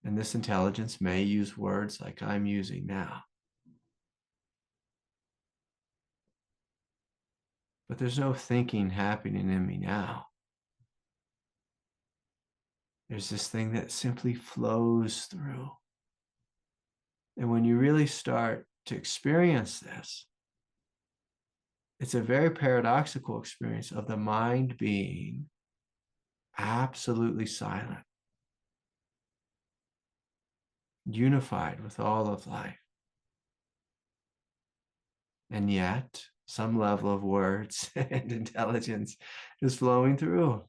and this intelligence may use words like I'm using now. But there's no thinking happening in me now. There's this thing that simply flows through. And when you really start to experience this, it's a very paradoxical experience of the mind being absolutely silent, unified with all of life. And yet, some level of words and intelligence is flowing through.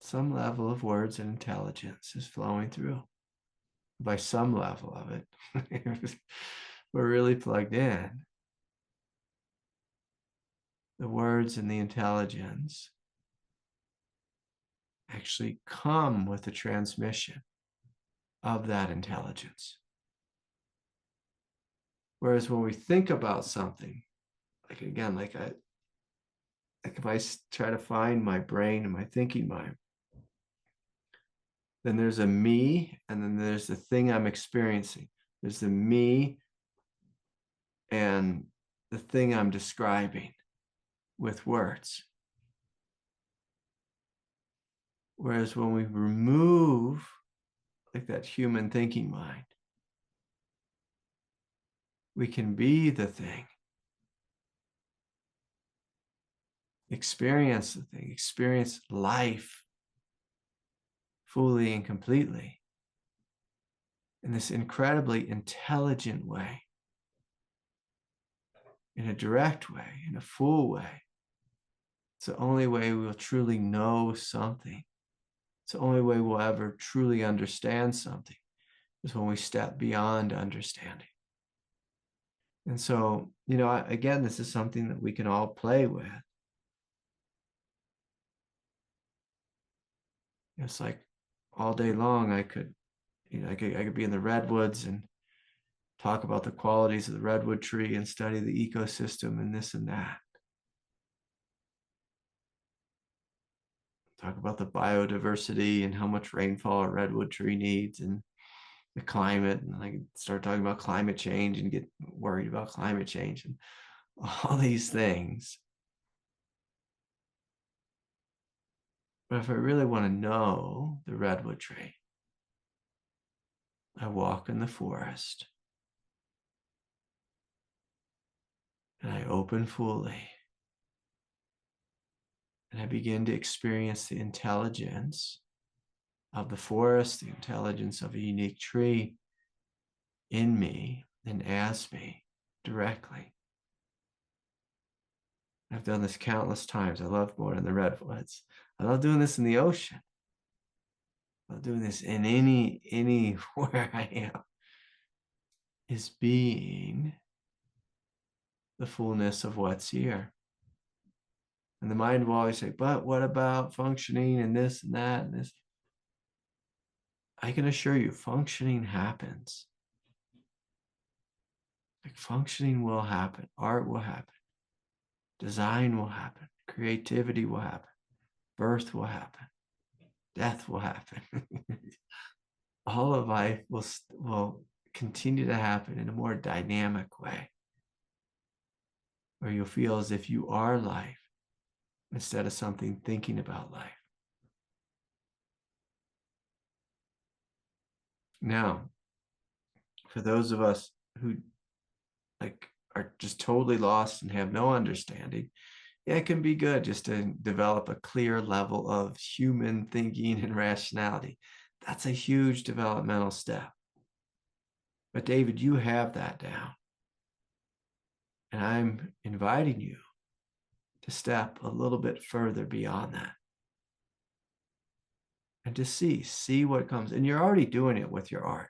Some level of words and intelligence is flowing through. By some level of it, we're really plugged in. The words and the intelligence actually come with the transmission of that intelligence. Whereas when we think about something, like again, like if I try to find my brain and my thinking mind, then there's a me, and then there's the thing I'm experiencing. There's the me and the thing I'm describing with words. Whereas when we remove like that human thinking mind, we can be the thing, experience the thing, experience life fully and completely in this incredibly intelligent way, in a direct way, in a full way. It's the only way we'll truly know something. It's the only way we'll ever truly understand something, is when we step beyond understanding. And so, again, this is something that we can all play with. It's like all day long, I could be in the redwoods and talk about the qualities of the redwood tree and study the ecosystem and this and that. Talk about the biodiversity and how much rainfall a redwood tree needs and the climate, and I start talking about climate change and get worried about climate change and all these things. But if I really want to know the redwood tree, I walk in the forest and I open fully and I begin to experience the intelligence of the forest, the intelligence of a unique tree in me and as me directly. I've done this countless times. I love going in the redwoods. I love doing this in the ocean. I love doing this in anywhere I am. Is being the fullness of what's here. And the mind will always say, but what about functioning and this and that and this? I can assure you, functioning happens. Like functioning will happen. Art will happen. Design will happen. Creativity will happen. Birth will happen. Death will happen. All of life will continue to happen in a more dynamic way, where you'll feel as if you are life instead of something thinking about life. Now, for those of us who are just totally lost and have no understanding, yeah, it can be good just to develop a clear level of human thinking and rationality. That's a huge developmental step. But David, you have that down. And I'm inviting you to step a little bit further beyond that. And to see what comes. And you're already doing it with your art.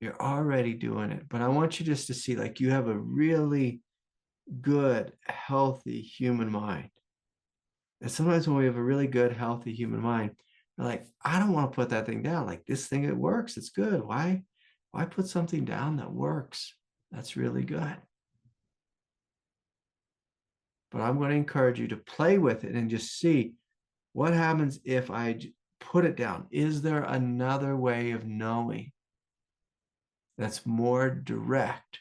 You're already doing it. But I want you just to see, like, you have a really good, healthy human mind. And sometimes when we have a really good, healthy human mind, we're like, I don't want to put that thing down. Like, this thing, it works. It's good. Why put something down that works? That's really good. But I'm going to encourage you to play with it and just see what happens if I put it down. Is there another way of knowing that's more direct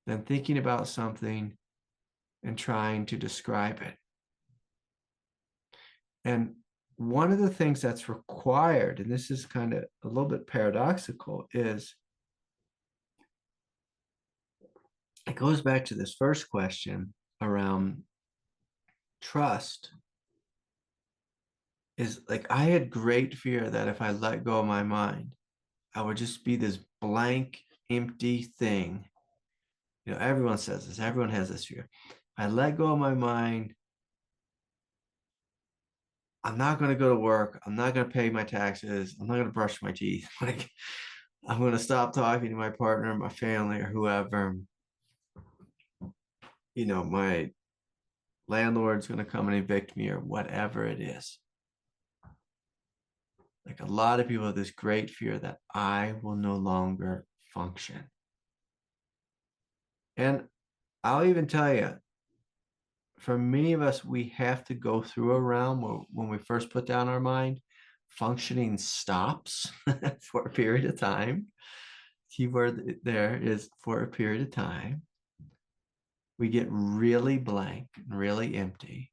than thinking about something and trying to describe it? And one of the things that's required, and this is kind of a little bit paradoxical, is it goes back to this first question around trust. Is like, I had great fear that if I let go of my mind, I would just be this blank, empty thing. You know, everyone says this, everyone has this fear. I let go of my mind, I'm not going to go to work. I'm not going to pay my taxes. I'm not going to brush my teeth. Like, I'm going to stop talking to my partner, my family, or whoever. You know, my landlord's going to come and evict me, or whatever it is. Like, a lot of people have this great fear that I will no longer function. And I'll even tell you, for many of us, we have to go through a realm where when we first put down our mind, functioning stops for a period of time. Keyword there is for a period of time. We get really blank and really empty.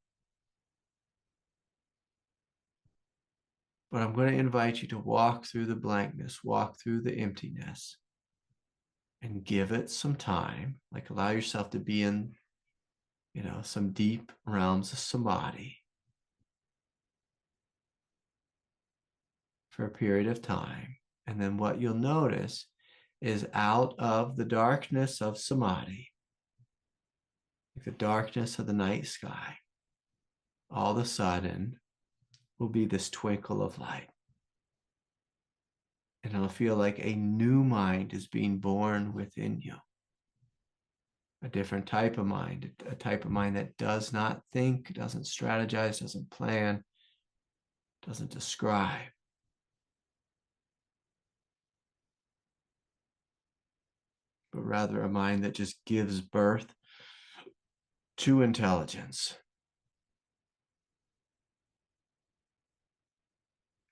But I'm going to invite you to walk through the blankness, walk through the emptiness, and give it some time. Like, allow yourself to be in, you know, some deep realms of samadhi for a period of time. And then what you'll notice is, out of the darkness of samadhi, like the darkness of the night sky, all of a sudden will be this twinkle of light. And it'll feel like a new mind is being born within you. A different type of mind, a type of mind that does not think, doesn't strategize, doesn't plan, doesn't describe. But rather a mind that just gives birth to intelligence.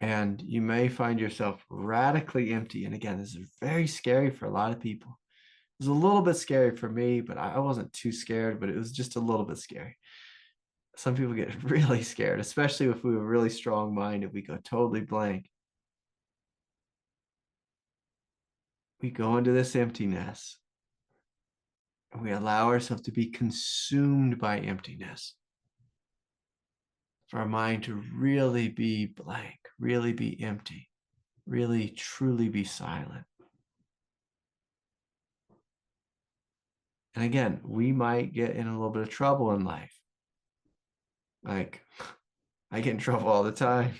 And you may find yourself radically empty. And again, this is very scary for a lot of people. It was a little bit scary for me, but I wasn't too scared, but it was just a little bit scary. Some people get really scared, especially if we have a really strong mind, if we go totally blank. We go into this emptiness and we allow ourselves to be consumed by emptiness. For our mind to really be blank, really be empty, really truly be silent. And again, we might get in a little bit of trouble in life. Like, I get in trouble all the time.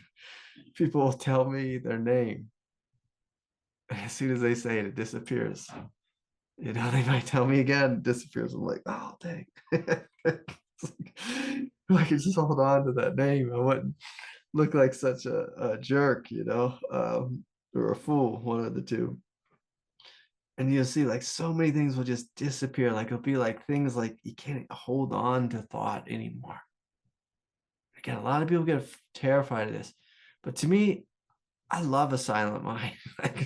People will tell me their name. As soon as they say it, it disappears. You know, they might tell me again, it disappears. I'm like, oh, dang. I could just hold on to that name. I wouldn't look like such a jerk, you know, or a fool, one of the two. And you'll see like so many things will just disappear. Like it'll be like things like you can't hold on to thought anymore. Again, a lot of people get terrified of this, but to me, I love a silent mind.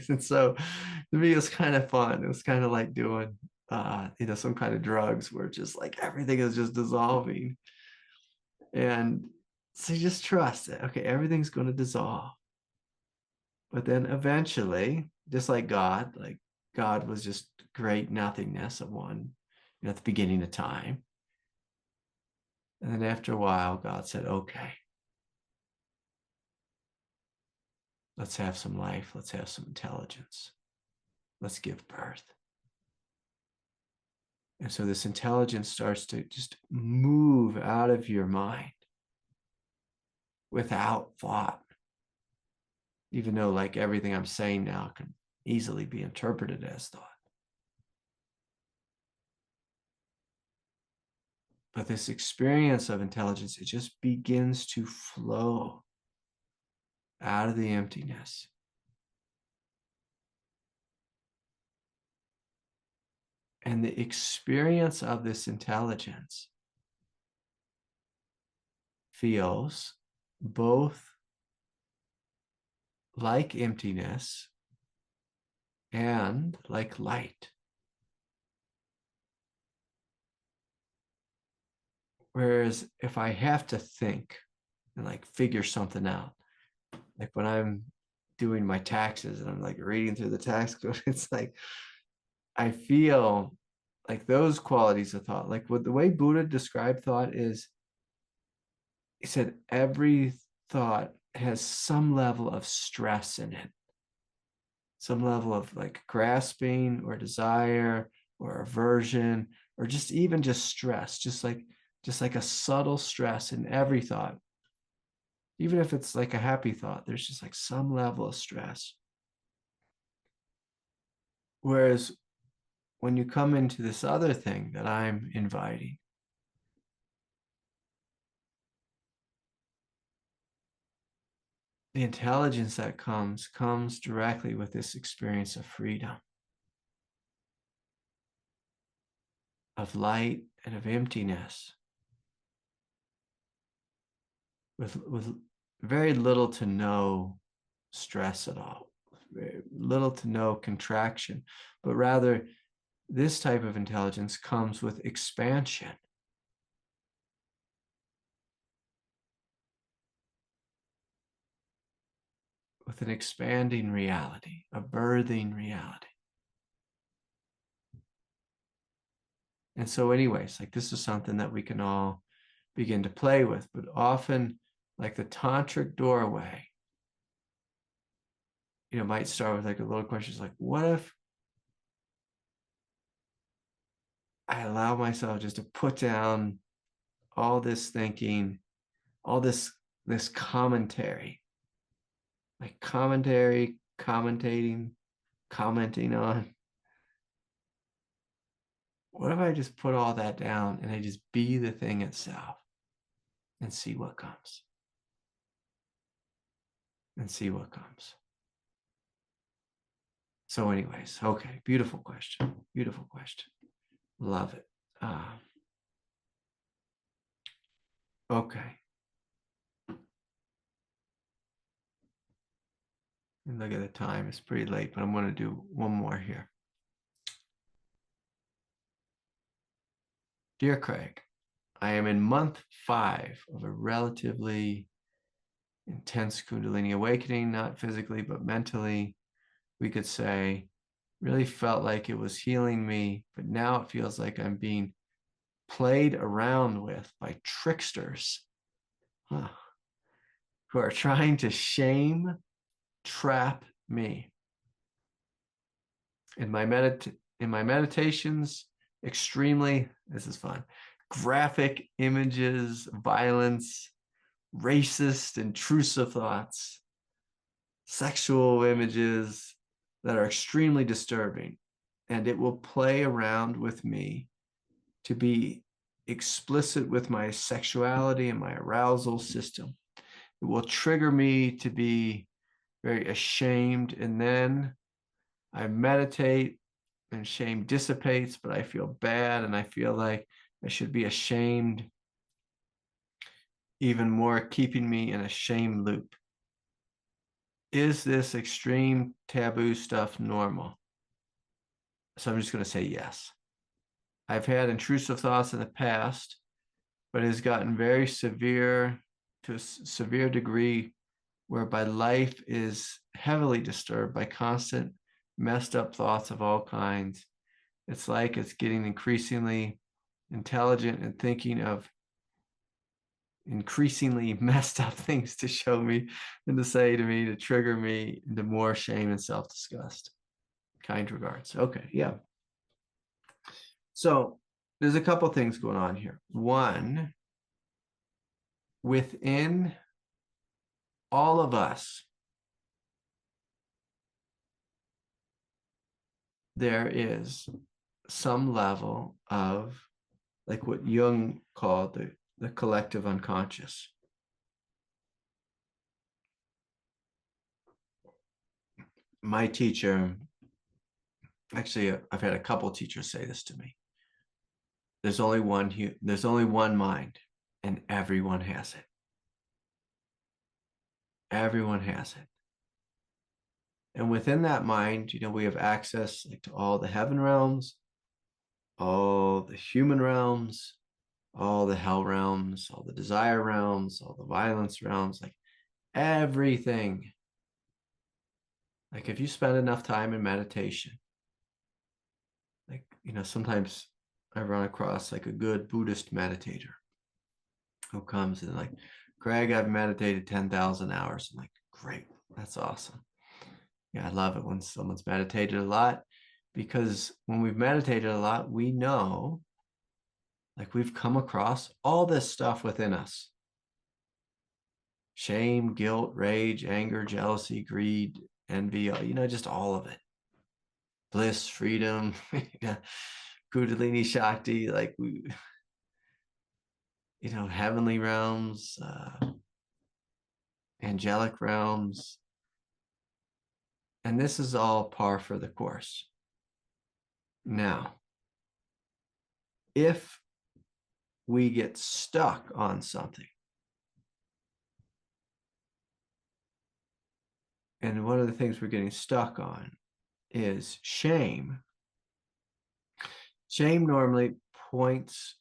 And so to me, it was kind of fun. It was kind of like doing, some kind of drugs where just like everything is just dissolving. And so you just trust that, okay, everything's going to dissolve. But then eventually, just like God was just great nothingness of one, at the beginning of time. And then after a while, God said, okay, let's have some life. Let's have some intelligence. Let's give birth. And so this intelligence starts to just move out of your mind without thought, even though like everything I'm saying now can easily be interpreted as thought. But this experience of intelligence, it just begins to flow out of the emptiness. And the experience of this intelligence feels both like emptiness and like light. Whereas if I have to think and like figure something out, like when I'm doing my taxes and I'm like reading through the tax code, it's like I feel like those qualities of thought, like what the way Buddha described thought is, he said every thought has some level of stress in it, some level of like grasping or desire or aversion, or just even just stress, just like a subtle stress in every thought. Even if it's like a happy thought, there's just like some level of stress. Whereas when you come into this other thing that I'm inviting, the intelligence that comes directly with this experience of freedom, of light, and of emptiness, with very little to no stress at all, very little to no contraction, but rather this type of intelligence comes with expansion. With an expanding reality, a birthing reality. And so anyways, like this is something that we can all begin to play with, but often like the tantric doorway, might start with like a little question, like, what if I allow myself just to put down all this thinking, all this commentary, like commentary, commentating, commenting on. What if I just put all that down and I just be the thing itself and see what comes? And see what comes. So anyways, okay, beautiful question. Beautiful question. Love it. Okay. look at the time, it's pretty late, but I'm going to do one more here. Dear Craig, I am in month 5 of a relatively intense kundalini awakening, not physically, but mentally. We could say, really felt like it was healing me, but now it feels like I'm being played around with by tricksters who are trying to shame, trap me. In my meditations, extremely, this is fun, graphic images, violence, racist, intrusive thoughts, sexual images that are extremely disturbing. And it will play around with me to be explicit with my sexuality and my arousal system. It will trigger me to be very ashamed. And then I meditate and shame dissipates, but I feel bad and I feel like I should be ashamed, even more, keeping me in a shame loop. Is this extreme taboo stuff normal? So I'm just going to say yes. I've had intrusive thoughts in the past, but it has gotten very severe to a severe degree whereby life is heavily disturbed by constant messed up thoughts of all kinds. It's like it's getting increasingly intelligent and thinking of increasingly messed up things to show me and to say to me, to trigger me into more shame and self-disgust. Kind regards. Okay, yeah. So there's a couple things going on here. One, within all of us, there is some level of, like what Jung called the collective unconscious. My teacher, actually, I've had a couple teachers say this to me. There's only one mind, and everyone has it. Everyone has it. And within that mind, we have access like to all the heaven realms, all the human realms, all the hell realms, all the desire realms, all the violence realms, like everything. Like if you spend enough time in meditation, like, sometimes I run across like a good Buddhist meditator who comes and like, Craig, I've meditated 10,000 hours. I'm like, great, that's awesome. Yeah, I love it when someone's meditated a lot, because when we've meditated a lot, we know, like, we've come across all this stuff within us: shame, guilt, rage, anger, jealousy, greed, envy, just all of it. Bliss, freedom, kundalini shakti, like heavenly realms, angelic realms. And this is all par for the course. Now, if we get stuck on something, and one of the things we're getting stuck on is shame. Shame normally points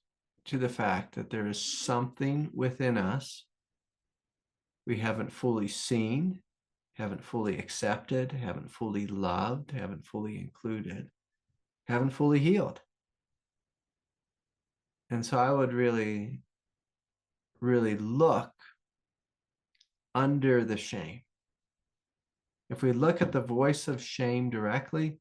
to the fact that there is something within us we haven't fully seen, haven't fully accepted, haven't fully loved, haven't fully included, haven't fully healed. And so I would really, really look under the shame. If we look at the voice of shame directly,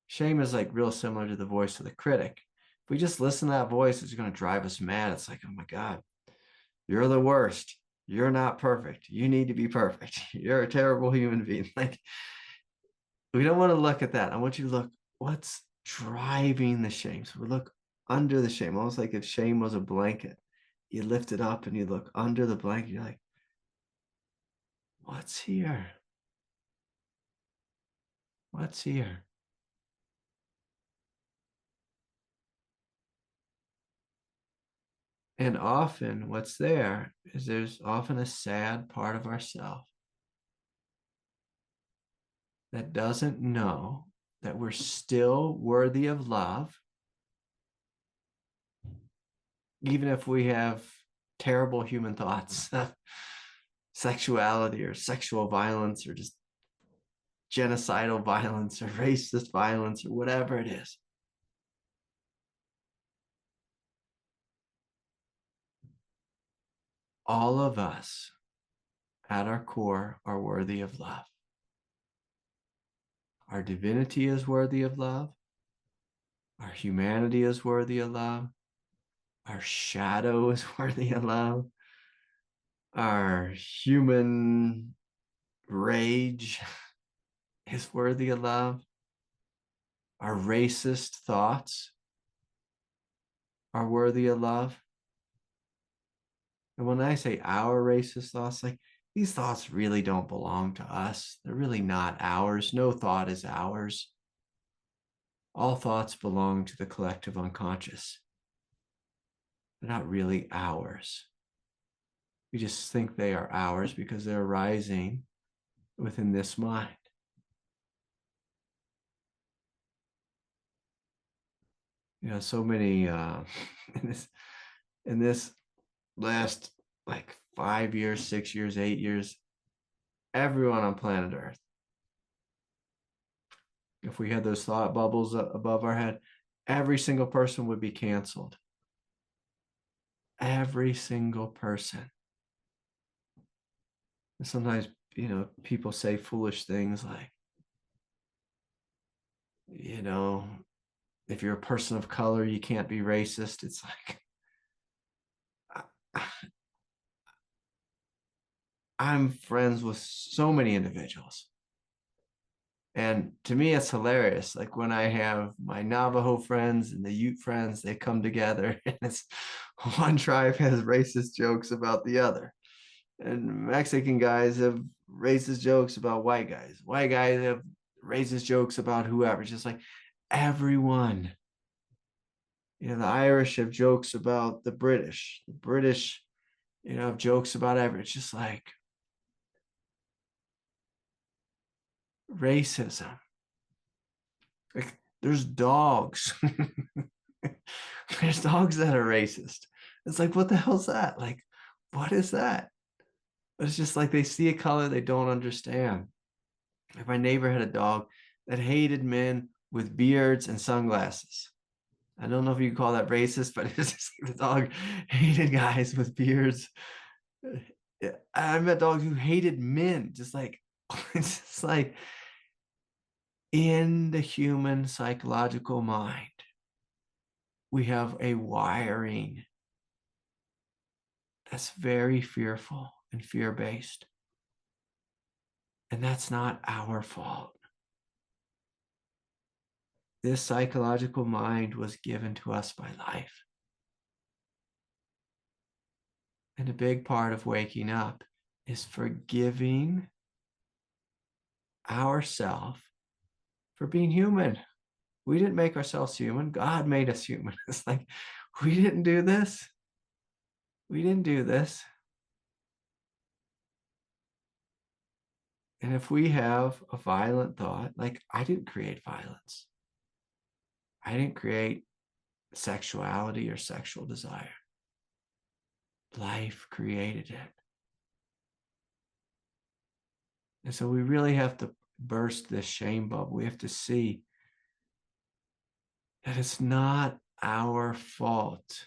shame is like real similar to the voice of the critic. If we just listen to that voice, it's going to drive us mad. It's like, oh my God, you're the worst. You're not perfect. You need to be perfect. You're a terrible human being. Like, we don't want to look at that. I want you to look, what's driving the shame? So we look under the shame, almost like if shame was a blanket. You lift it up and you look under the blanket. You're like, what's here? What's here? And often what's there is there's often a sad part of ourself that doesn't know that we're still worthy of love, even if we have terrible human thoughts, sexuality or sexual violence or just genocidal violence or racist violence or whatever it is. All of us at our core are worthy of love. Our divinity is worthy of love. Our humanity is worthy of love. Our shadow is worthy of love. Our human rage is worthy of love. Our racist thoughts are worthy of love. And when I say our racist thoughts, like these thoughts really don't belong to us. They're really not ours. No thought is ours. All thoughts belong to the collective unconscious. They're not really ours. We just think they are ours because they're arising within this mind. So many in this last like 5 years, 6 years, 8 years, everyone on planet Earth, if we had those thought bubbles above our head, every single person would be canceled. Every single person. And sometimes, people say foolish things like, if you're a person of color, you can't be racist. It's like, I'm friends with so many individuals. And to me, it's hilarious. Like when I have my Navajo friends and the Ute friends, they come together and it's one tribe has racist jokes about the other. And Mexican guys have racist jokes about white guys. White guys have racist jokes about whoever. It's just like everyone. The Irish have jokes about the British. The British, have jokes about everyone. It's just like racism. Like there's dogs. There's dogs that are racist. It's like, what the hell's that? Like, what is that? It's just like they see a color they don't understand. Like my neighbor had a dog that hated men with beards and sunglasses. I don't know if you can call that racist, but it's just like the dog hated guys with beards. I met dogs who hated men. Just like it's just like in the human psychological mind, we have a wiring that's very fearful and fear-based. And that's not our fault. This psychological mind was given to us by life. And a big part of waking up is forgiving ourselves for being human. We didn't make ourselves human. God made us human. It's like, we didn't do this. We didn't do this. And if we have a violent thought, like I didn't create violence. I didn't create sexuality or sexual desire. Life created it. And so we really have to burst this shame bubble. We have to see that it's not our fault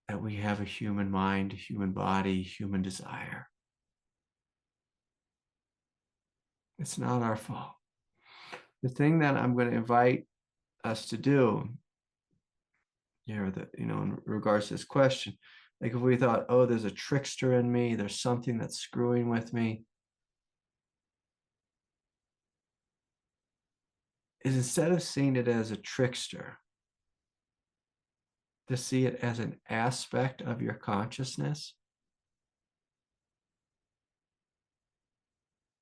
that we have a human mind, a human body, human desire. It's not our fault. The thing that I'm going to invite us to do, in regards to this question, like if we thought, oh, there's a trickster in me, there's something that's screwing with me, is instead of seeing it as a trickster, to see it as an aspect of your consciousness,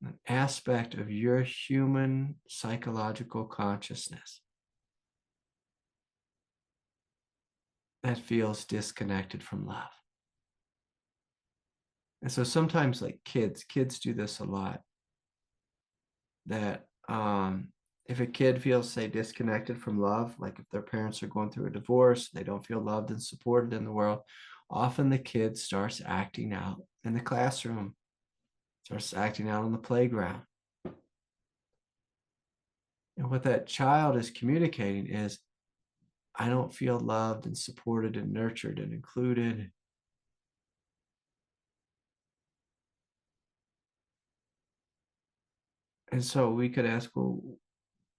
an aspect of your human psychological consciousness that feels disconnected from love. And so sometimes like kids do this a lot, that if a kid feels, say, disconnected from love, like if their parents are going through a divorce, they don't feel loved and supported in the world, often the kid starts acting out in the classroom, starts acting out on the playground. And what that child is communicating is, I don't feel loved and supported and nurtured and included. And so we could ask, well,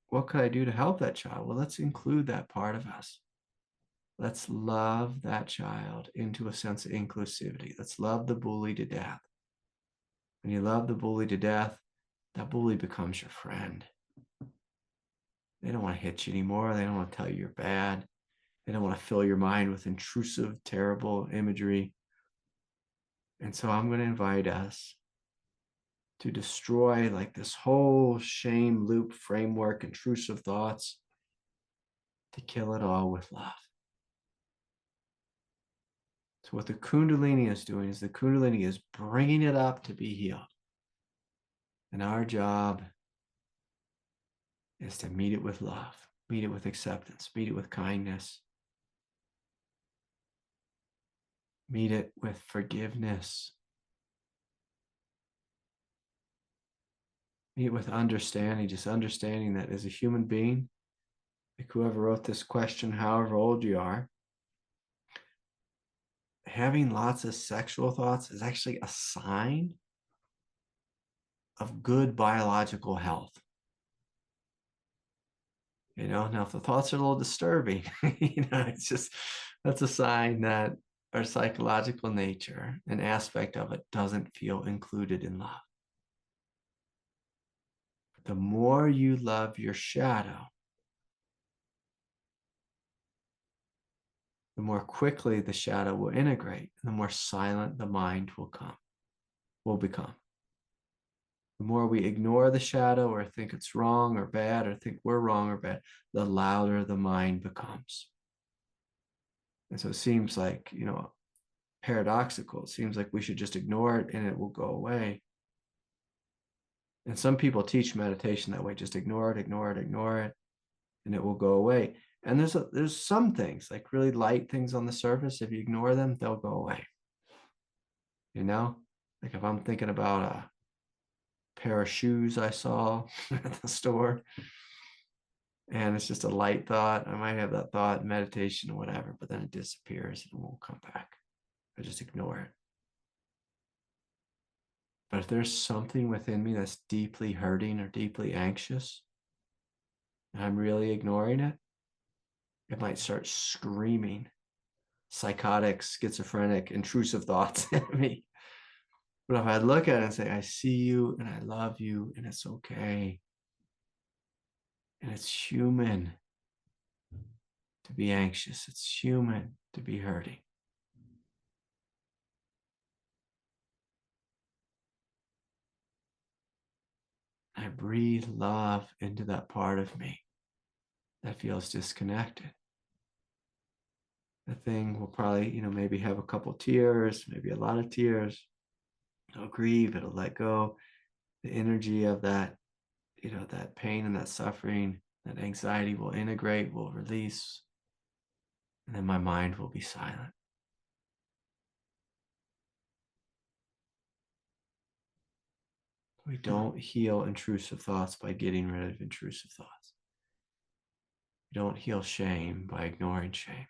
what could I do to help that child? Well, let's include that part of us. Let's love that child into a sense of inclusivity. Let's love the bully to death. When you love the bully to death, that bully becomes your friend. They don't want to hit you anymore. They don't want to tell you you're bad. They don't want to fill your mind with intrusive, terrible imagery. And so I'm going to invite us to destroy like this whole shame loop framework, intrusive thoughts, to kill it all with love. So what the kundalini is doing is the kundalini is bringing it up to be healed. And our job is to meet it with love, meet it with acceptance, meet it with kindness, meet it with forgiveness, meet it with understanding, just understanding that as a human being, like whoever wrote this question, however old you are, having lots of sexual thoughts is actually a sign of good biological health. Now if the thoughts are a little disturbing, it's just, that's a sign that our psychological nature, an aspect of it, doesn't feel included in love. The more you love your shadow, the more quickly the shadow will integrate, and the more silent the mind will become. The more we ignore the shadow or think it's wrong or bad or think we're wrong or bad, the louder the mind becomes. And so it seems like, paradoxical. It seems like we should just ignore it and it will go away. And some people teach meditation that way, just ignore it, ignore it, ignore it, and it will go away. And there's some things, like really light things on the surface, if you ignore them, they'll go away. Like if I'm thinking about a pair of shoes I saw at the store, and it's just a light thought, I might have that thought in meditation or whatever, but then it disappears and it won't come back. I just ignore it. But if there's something within me that's deeply hurting or deeply anxious, and I'm really ignoring it, it might start screaming psychotic, schizophrenic, intrusive thoughts at me. But if I look at it and say, I see you and I love you and it's okay, and it's human to be anxious, it's human to be hurting. I breathe love into that part of me that feels disconnected. The thing will probably, maybe have a couple tears, maybe a lot of tears. It'll grieve, it'll let go. The energy of that, that pain and that suffering, that anxiety will integrate, will release, and then my mind will be silent. We don't heal intrusive thoughts by getting rid of intrusive thoughts. We don't heal shame by ignoring shame.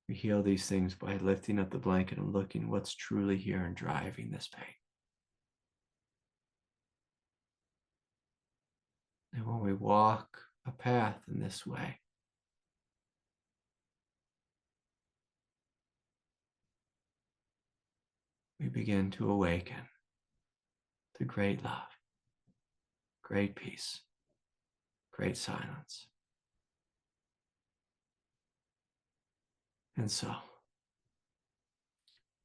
We heal these things by lifting up the blanket and looking what's truly here and driving this pain. And when we walk a path in this way, we begin to awaken to great love, great peace, great silence. And so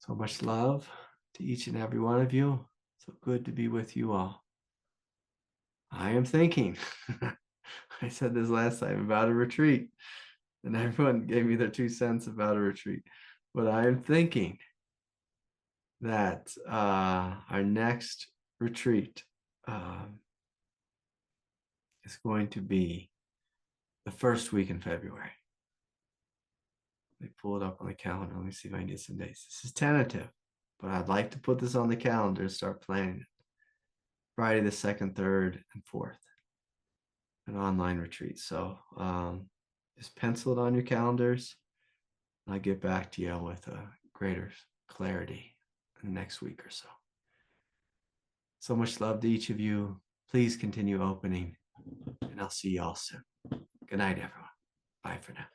much love to each and every one of you. So good to be with you all. I am thinking, I said this last time about a retreat, and everyone gave me their 2 cents about a retreat. But I am thinking that our next retreat is going to be the first week in February. Let me pull it up on the calendar. Let me see if I can get some dates. This is tentative, but I'd like to put this on the calendar and start planning it. Friday the 2nd, 3rd, and 4th, an online retreat. So just pencil it on your calendars. I'll get back to you with a greater clarity in the next week or so. So much love to each of you. Please continue opening, and I'll see you all soon. Good night, everyone. Bye for now.